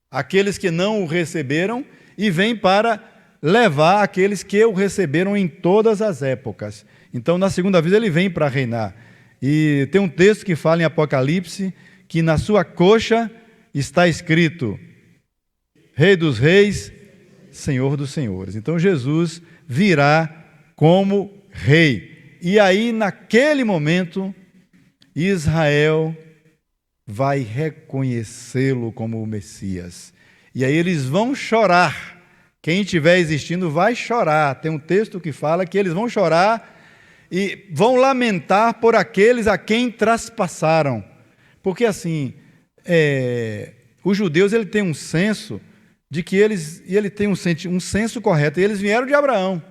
S4: aqueles que não o receberam e vem para levar aqueles que o receberam em todas as épocas. Então, na segunda vinda, ele vem para reinar. E tem um texto que fala em Apocalipse que na sua coxa está escrito Rei dos Reis, Senhor dos Senhores. Então, Jesus virá como rei. E aí, naquele momento, Israel vai reconhecê-lo como o Messias. E aí eles vão chorar. Quem estiver existindo vai chorar. Tem um texto que fala que eles vão chorar e vão lamentar por aqueles a quem traspassaram. Porque assim, os judeus ele tem um senso de que ele tem um senso correto. E eles vieram de Abraão.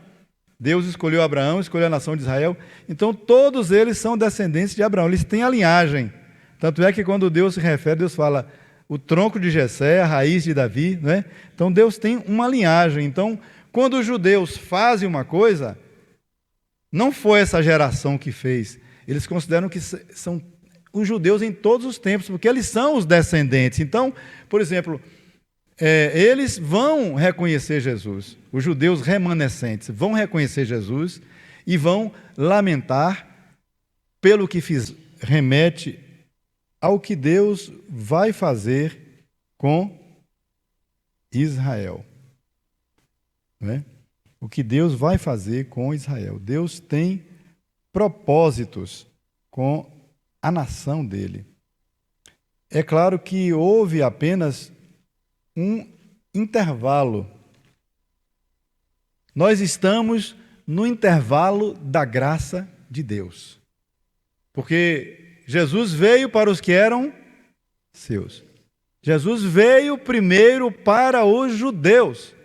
S4: Deus escolheu Abraão, escolheu a nação de Israel. Então, todos eles são descendentes de Abraão. Eles têm a linhagem. Tanto é que quando Deus se refere, Deus fala o tronco de Jessé, a raiz de Davi. Né? Então, Deus tem uma linhagem. Então, quando os judeus fazem uma coisa, não foi essa geração que fez. Eles consideram que são os judeus em todos os tempos, porque eles são os descendentes. Então, por exemplo, eles vão reconhecer Jesus. Os judeus remanescentes vão reconhecer Jesus e vão lamentar pelo que remete ao que Deus vai fazer com Israel. Não é? O que Deus vai fazer com Israel. Deus tem propósitos com a nação dele. É claro que houve apenas um intervalo. Nós estamos no intervalo da graça de Deus. Porque Jesus veio para os que eram seus. Jesus veio primeiro para os judeus.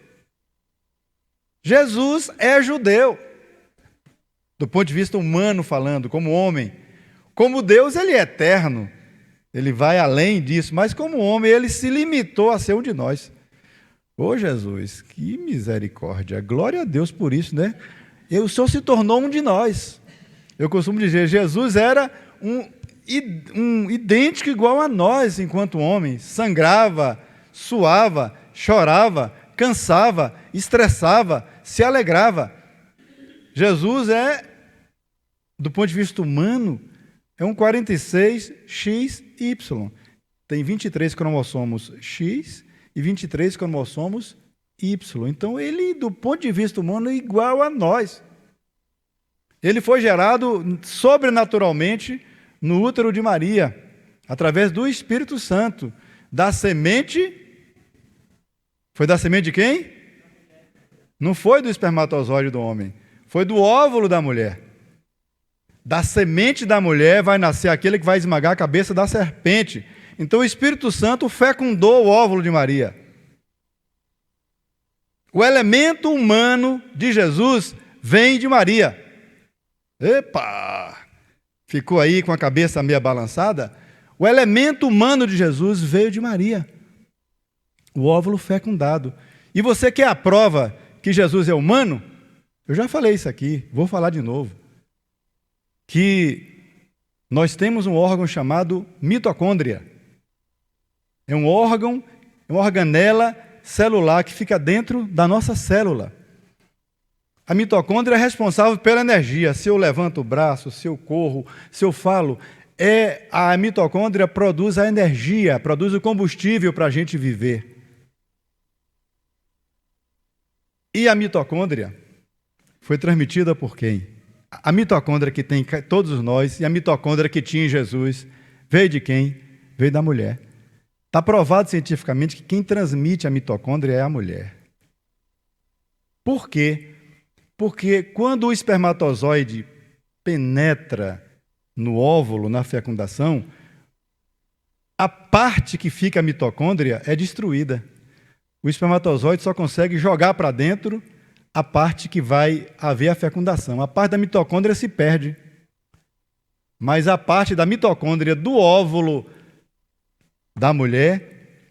S4: Jesus é judeu. Do ponto de vista humano falando, como homem. Como Deus, ele é eterno. Ele vai além disso. Mas como homem, ele se limitou a ser um de nós. Ô Jesus, que misericórdia. Glória a Deus por isso, né? E o Senhor se tornou um de nós. Eu costumo dizer, Jesus era um idêntico igual a nós enquanto homem. Sangrava, suava, chorava, cansava, estressava, se alegrava. Jesus do ponto de vista humano, é um 46XY. Tem 23 cromossomos X e 23 cromossomos Y. Então, ele, do ponto de vista humano, é igual a nós. Ele foi gerado sobrenaturalmente no útero de Maria, através do Espírito Santo, da semente. Foi da semente de quem? Não foi do espermatozoide do homem, foi do óvulo da mulher. Da semente da mulher vai nascer aquele que vai esmagar a cabeça da serpente. Então o Espírito Santo fecundou o óvulo de Maria. O elemento humano de Jesus vem de Maria. Epa! Ficou aí com a cabeça meio balançada? O elemento humano de Jesus veio de Maria. O óvulo fecundado. E você quer a prova que Jesus é humano? Eu já falei isso aqui, vou falar de novo. Que nós temos um órgão chamado mitocôndria. É um órgão, uma organela celular que fica dentro da nossa célula. A mitocôndria é responsável pela energia. Se eu levanto o braço, se eu corro, se eu falo, a mitocôndria produz a energia, produz o combustível para a gente viver. E a mitocôndria foi transmitida por quem? A mitocôndria que tem todos nós e a mitocôndria que tinha em Jesus veio de quem? Veio da mulher. Está provado cientificamente que quem transmite a mitocôndria é a mulher. Por quê? Porque quando o espermatozoide penetra no óvulo, na fecundação, a parte que fica a mitocôndria é destruída. O espermatozoide só consegue jogar para dentro a parte que vai haver a fecundação. A parte da mitocôndria se perde. Mas a parte da mitocôndria do óvulo da mulher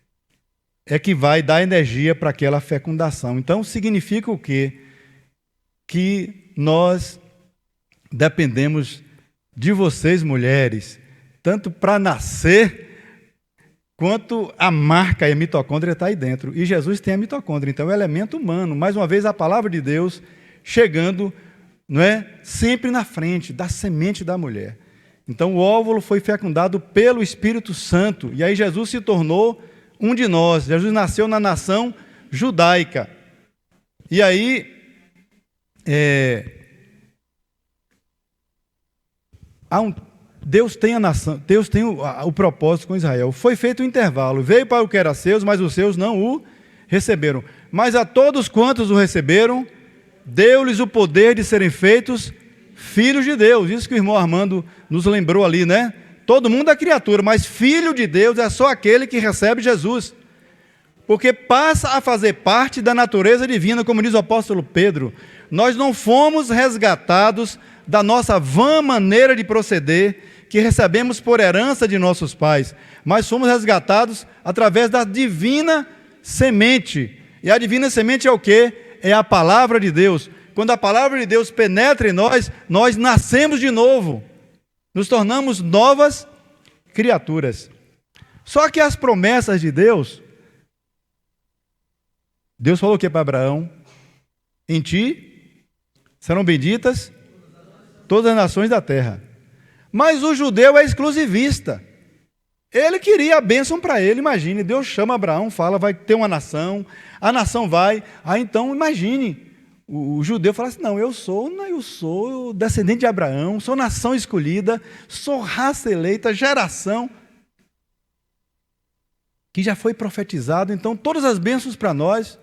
S4: é que vai dar energia para aquela fecundação. Então, significa o quê? Que nós dependemos de vocês, mulheres, tanto para nascer, quanto a marca e a mitocôndria está aí dentro. E Jesus tem a mitocôndria, então é um elemento humano. Mais uma vez, a palavra de Deus chegando, não é, sempre na frente da semente da mulher. Então, o óvulo foi fecundado pelo Espírito Santo. E aí Jesus se tornou um de nós. Jesus nasceu na nação judaica. E aí, Deus tem a nação, Deus tem o propósito com Israel. Foi feito um intervalo. Veio para o que era seus, mas os seus não o receberam. Mas a todos quantos o receberam, deu-lhes o poder de serem feitos filhos de Deus. Isso que o irmão Armando nos lembrou ali, né? Todo mundo é criatura, mas filho de Deus é só aquele que recebe Jesus. porque passa a fazer parte da natureza divina, como diz o apóstolo Pedro. Nós não fomos resgatados da nossa vã maneira de proceder, que recebemos por herança de nossos pais, mas fomos resgatados através da divina semente. E a divina semente é o quê? É a palavra de Deus. Quando a palavra de Deus penetra em nós, nós nascemos de novo, nos tornamos novas criaturas. Só que as promessas de Deus falou o que para Abraão? Em ti serão benditas todas as nações da terra. Mas o judeu é exclusivista. Ele queria a bênção para ele. Imagine, Deus chama Abraão, fala, vai ter uma nação, a nação vai. Então imagine, o judeu fala assim, não, eu sou descendente de Abraão, sou nação escolhida, sou raça eleita, geração que já foi profetizado. Então todas as bênçãos para nós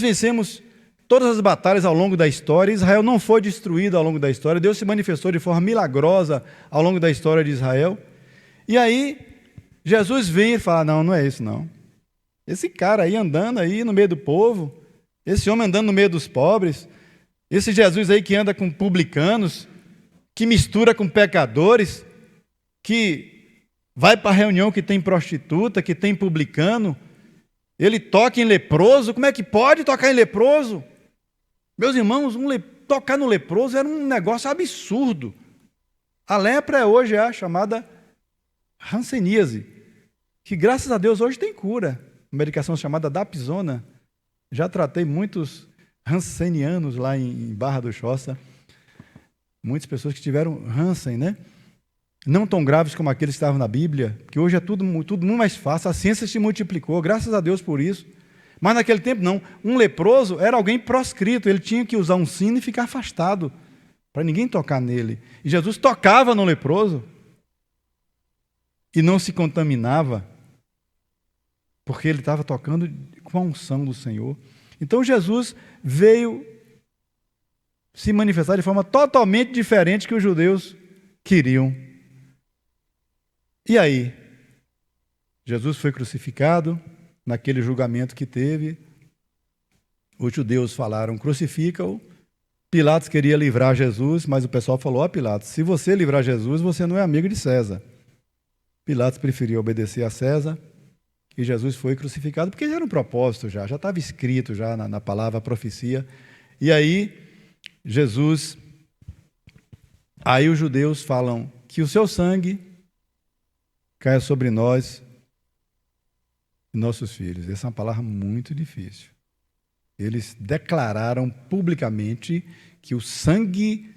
S4: vencemos todas as batalhas ao longo da história. Israel não foi destruído ao longo da história, Deus se manifestou de forma milagrosa ao longo da história de Israel. E aí, Jesus vem e fala, não é isso não. Esse cara aí andando aí no meio do povo, esse homem andando no meio dos pobres, esse Jesus aí que anda com publicanos, que mistura com pecadores, que vai para a reunião que tem prostituta, que tem publicano, ele toca em leproso. Como é que pode tocar em leproso? Meus irmãos, tocar no leproso era um negócio absurdo. A lepra hoje é a chamada hanseníase, que graças a Deus hoje tem cura. Uma medicação chamada dapsona. Já tratei muitos hansenianos lá em Barra do Choça. Muitas pessoas que tiveram Hansen, né? Não tão graves como aqueles que estavam na Bíblia, que hoje é tudo muito mais fácil, a ciência se multiplicou, graças a Deus por isso. Mas naquele tempo não, um leproso era alguém proscrito, ele tinha que usar um sino e ficar afastado, para ninguém tocar nele. E Jesus tocava no leproso, e não se contaminava, porque ele estava tocando com a unção do Senhor. Então Jesus veio se manifestar de forma totalmente diferente que os judeus queriam. E aí, Jesus foi crucificado. Naquele julgamento que teve, os judeus falaram, crucifica-o. Pilatos queria livrar Jesus, mas o pessoal falou, Pilatos, se você livrar Jesus, você não é amigo de César. Pilatos preferiu obedecer a César, e Jesus foi crucificado, porque já era um propósito, já estava escrito já na palavra, a profecia. E aí, aí os judeus falam que o seu sangue caia sobre nós e nossos filhos. Essa é uma palavra muito difícil. Eles declararam publicamente que o sangue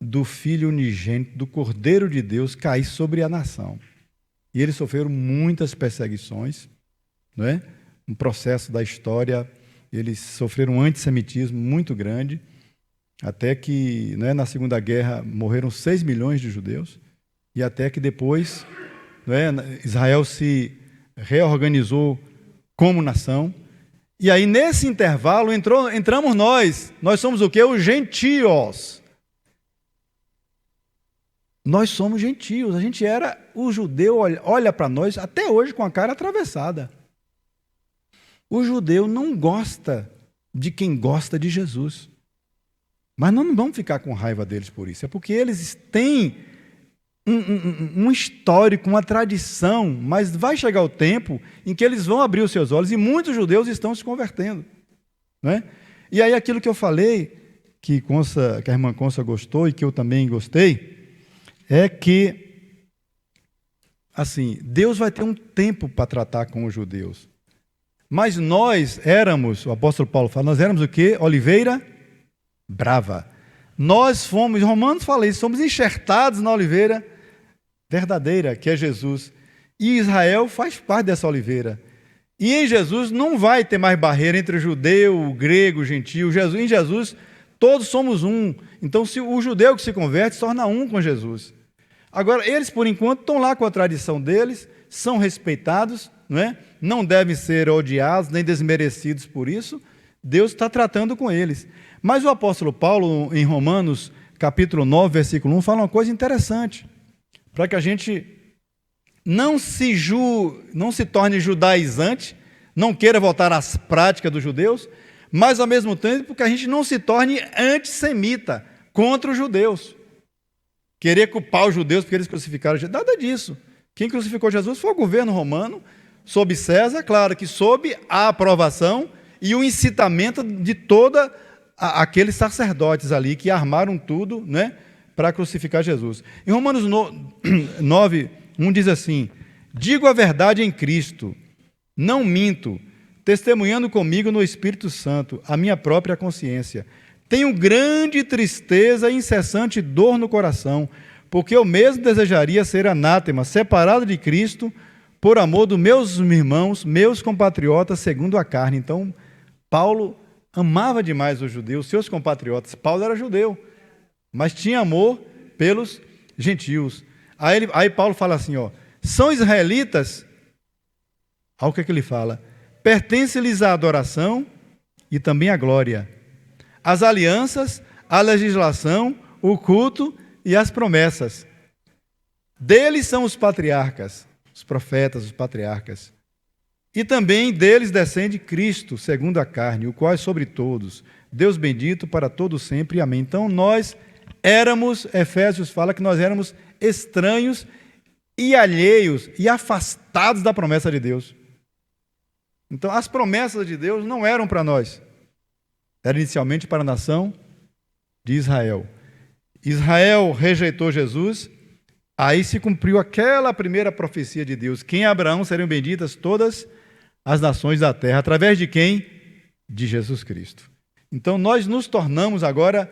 S4: do Filho unigênito, do Cordeiro de Deus, caísse sobre a nação. E eles sofreram muitas perseguições, não é? Um processo da história, eles sofreram um antissemitismo muito grande, até que, não é, na Segunda Guerra morreram 6 milhões de judeus, e até que depois, não é, Israel se reorganizou como nação. E aí, nesse intervalo, entramos nós somos o quê? Os gentios. Nós somos gentios, a gente era, o judeu olha para nós, até hoje, com a cara atravessada. O judeu não gosta de quem gosta de Jesus. Mas nós não vamos ficar com raiva deles por isso, é porque eles têm um histórico, uma tradição, mas vai chegar o tempo em que eles vão abrir os seus olhos, e muitos judeus estão se convertendo, não é? E aí aquilo que eu falei, que a irmã Consa gostou e que eu também gostei, é que, assim, Deus vai ter um tempo para tratar com os judeus. Mas nós éramos, o apóstolo Paulo fala, nós éramos o quê? Oliveira brava. Nós fomos, Romanos fala isso, somos enxertados na oliveira verdadeira, que é Jesus. E Israel faz parte dessa oliveira. E em Jesus não vai ter mais barreira entre o judeu, o grego, o gentio. Em Jesus, todos somos um. Então, se o judeu que se converte, se torna um com Jesus. Agora, eles, por enquanto, estão lá com a tradição deles, são respeitados, não é? Não devem ser odiados, nem desmerecidos por isso. Deus está tratando com eles. Mas o apóstolo Paulo, em Romanos, capítulo 9, versículo 1, fala uma coisa interessante, para que a gente não se torne judaizante, não queira voltar às práticas dos judeus, mas ao mesmo tempo que a gente não se torne antissemita contra os judeus. Querer culpar os judeus porque eles crucificaram Jesus, nada disso. Quem crucificou Jesus foi o governo romano, sob César, claro que sob a aprovação e o incitamento de toda aqueles sacerdotes ali que armaram tudo, né, para crucificar Jesus. Em Romanos 9, 1 diz assim: digo a verdade em Cristo, não minto, testemunhando comigo no Espírito Santo, a minha própria consciência. Tenho grande tristeza e incessante dor no coração, porque eu mesmo desejaria ser anátema, separado de Cristo, por amor dos meus irmãos, meus compatriotas, segundo a carne. Então, Paulo amava demais os judeus, seus compatriotas. Paulo era judeu, mas tinha amor pelos gentios. Aí Paulo fala assim, ó, são israelitas, olha o que ele fala, pertence-lhes a adoração e também a glória, as alianças, a legislação, o culto e as promessas. Deles são os patriarcas, os profetas, os patriarcas. E também deles descende Cristo, segundo a carne, o qual é sobre todos. Deus bendito para todos sempre. Amém. Então nós éramos, Efésios fala que nós éramos estranhos e alheios e afastados da promessa de Deus. Então as promessas de Deus não eram para nós. Era inicialmente para a nação de Israel. Israel rejeitou Jesus, aí se cumpriu aquela primeira profecia de Deus, que em Abraão seriam benditas todas as nações da terra, através de quem? De Jesus Cristo. Então nós nos tornamos agora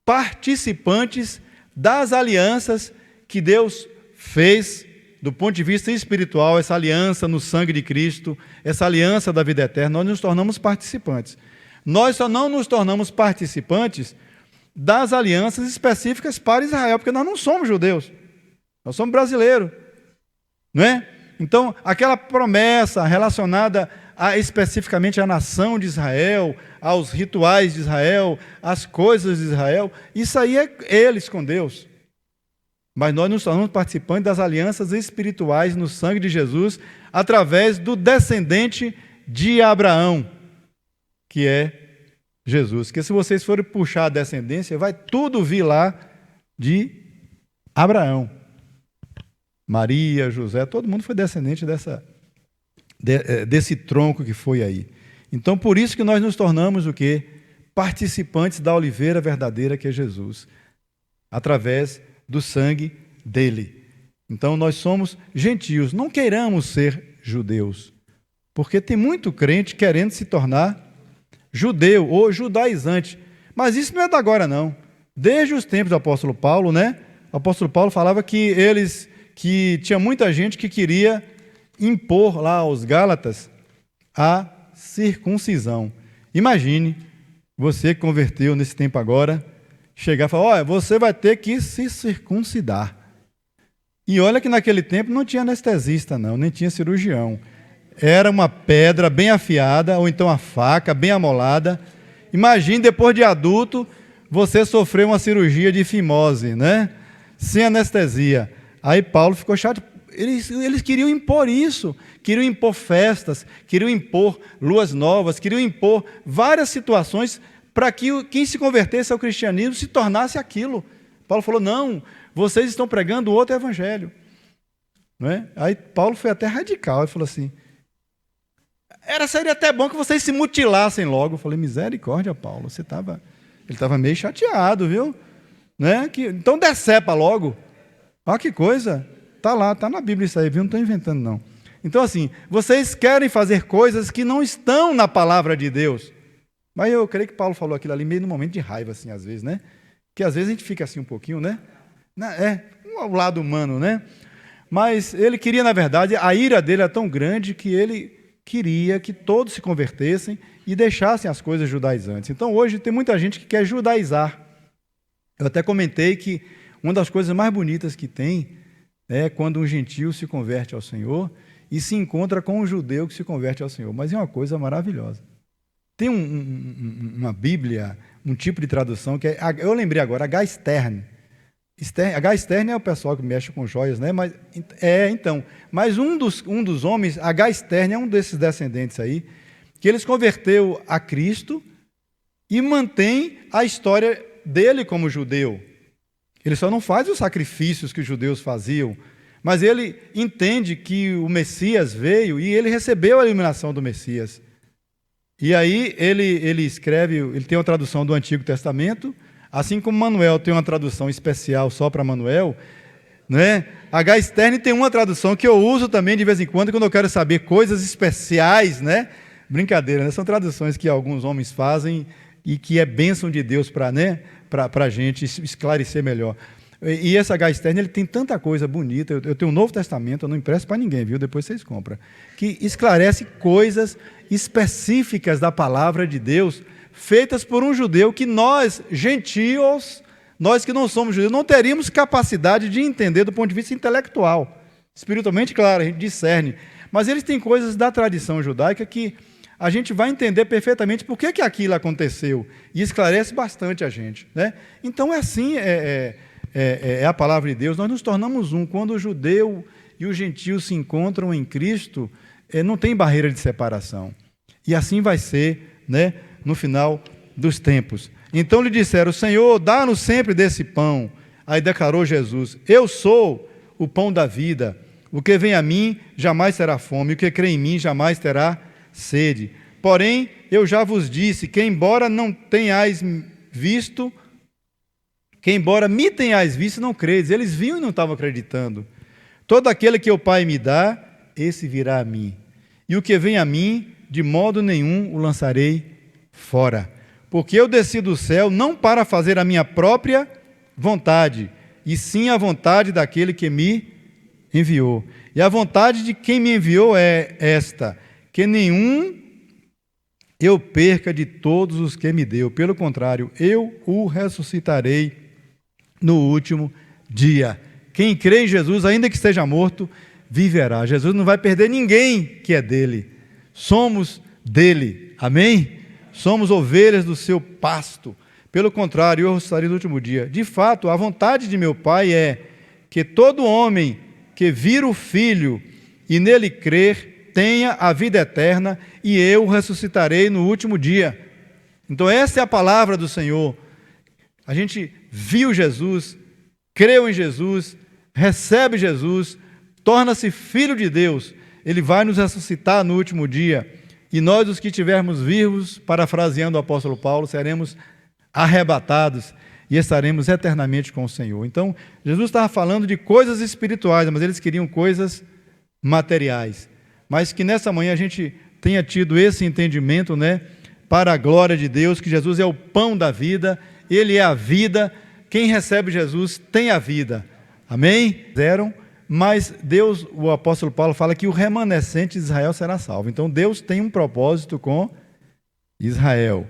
S4: participantes das alianças que Deus fez do ponto de vista espiritual, essa aliança no sangue de Cristo, essa aliança da vida eterna, nós nos tornamos participantes. Nós só não nos tornamos participantes das alianças específicas para Israel, porque nós não somos judeus, nós somos brasileiros, não é? Então, aquela promessa relacionada especificamente à nação de Israel, aos rituais de Israel, às coisas de Israel, isso aí é eles com Deus. Mas nós nos tornamos participantes das alianças espirituais no sangue de Jesus, através do descendente de Abraão, que é Jesus. Que se vocês forem puxar a descendência, vai tudo vir lá de Abraão. Maria, José, todo mundo foi descendente desse tronco que foi aí. Então, por isso que nós nos tornamos o quê? Participantes da oliveira verdadeira que é Jesus, através do sangue dele. Então, nós somos gentios, não queiramos ser judeus, porque tem muito crente querendo se tornar judeu ou judaizante, mas isso não é da agora não. Desde os tempos do apóstolo Paulo, né? O apóstolo Paulo falava que tinha muita gente que queria impor lá aos Gálatas a circuncisão. Imagine você que converteu nesse tempo agora, chegar e falar, olha, você vai ter que se circuncidar. E olha que naquele tempo não tinha anestesista não, nem tinha cirurgião. Era uma pedra bem afiada, ou então a faca bem amolada. Imagine depois de adulto, você sofreu uma cirurgia de fimose, né? Sem anestesia. Aí Paulo ficou chato. Eles queriam impor isso, queriam impor festas, queriam impor luas novas, queriam impor várias situações para que quem se convertesse ao cristianismo se tornasse aquilo. Paulo falou, não, vocês estão pregando outro evangelho. Não é? Aí Paulo foi até radical, ele falou assim, seria até bom que vocês se mutilassem logo. Eu falei, misericórdia, Paulo, ele estava meio chateado, viu? Né? Então decepa logo. Olha que coisa, está na Bíblia isso aí, viu? Não estou inventando não. Então assim, vocês querem fazer coisas que não estão na palavra de Deus. Mas eu creio que Paulo falou aquilo ali meio no momento de raiva, assim, às vezes, né? Que às vezes a gente fica assim um pouquinho, né? O lado humano, né? Mas ele queria, na verdade, a ira dele é tão grande que ele queria que todos se convertessem e deixassem as coisas judaizantes. Então hoje tem muita gente que quer judaizar. Eu até comentei que uma das coisas mais bonitas que tem é quando um gentio se converte ao Senhor e se encontra com um judeu que se converte ao Senhor. Mas é uma coisa maravilhosa. Tem uma Bíblia, um tipo de tradução que é, eu lembrei agora, H. Stern. H. Stern é o pessoal que mexe com joias, né? Mas um dos homens, H. Stern é um desses descendentes aí, que eles converteu a Cristo e mantém a história dele como judeu. Ele só não faz os sacrifícios que os judeus faziam, mas ele entende que o Messias veio e ele recebeu a iluminação do Messias. E aí ele escreve, ele tem uma tradução do Antigo Testamento, assim como Manuel tem uma tradução especial só para Manuel, né? H. Stern tem uma tradução que eu uso também de vez em quando eu quero saber coisas especiais, né? Brincadeira, né? São traduções que alguns homens fazem e que é bênção de Deus para, né, a gente esclarecer melhor. E esse H. Stern, ele tem tanta coisa bonita. Eu tenho um Novo Testamento, eu não empresto para ninguém, viu? Depois vocês compram. Que esclarece coisas específicas da palavra de Deus, feitas por um judeu que nós, gentios, nós que não somos judeus, não teríamos capacidade de entender do ponto de vista intelectual. Espiritualmente, claro, a gente discerne. Mas eles têm coisas da tradição judaica que a gente vai entender perfeitamente por que aquilo aconteceu. E esclarece bastante a gente, né? Então, é assim, é a palavra de Deus. Nós nos tornamos um. Quando o judeu e o gentio se encontram em Cristo, não tem barreira de separação. E assim vai ser, né, no final dos tempos. Então lhe disseram: Senhor, dá-nos sempre desse pão. Aí declarou Jesus: Eu sou o pão da vida. O que vem a mim jamais terá fome, o que crê em mim jamais terá sede. Porém, eu já vos disse que, embora não tenhais visto, que embora me tenhais visto, não credes. Eles viam e não estavam acreditando. Todo aquele que o Pai me dá, esse virá a mim. E o que vem a mim, de modo nenhum o lançarei fora. Porque eu desci do céu não para fazer a minha própria vontade, e sim a vontade daquele que me enviou. E a vontade de quem me enviou é esta: que nenhum eu perca de todos os que me deu. Pelo contrário, eu o ressuscitarei no último dia. Quem crê em Jesus, ainda que esteja morto, viverá. Jesus não vai perder ninguém que é dele. Somos dele. Amém? Somos ovelhas do seu pasto. Pelo contrário, eu ressuscitarei no último dia. De fato, a vontade de meu Pai é que todo homem que vir o Filho e nele crer tenha a vida eterna, e eu ressuscitarei no último dia. Então essa é a palavra do Senhor. A gente viu Jesus, creu em Jesus, recebe Jesus, torna-se filho de Deus. Ele vai nos ressuscitar no último dia, e nós, os que estivermos vivos, parafraseando o apóstolo Paulo, seremos arrebatados e estaremos eternamente com o Senhor. Então Jesus estava falando de coisas espirituais, mas eles queriam coisas materiais. Mas que nessa manhã a gente tenha tido esse entendimento, né, para a glória de Deus, que Jesus é o pão da vida, Ele é a vida. Quem recebe Jesus tem a vida. Amém? Mas Deus, o apóstolo Paulo fala que o remanescente de Israel será salvo. Então Deus tem um propósito com Israel.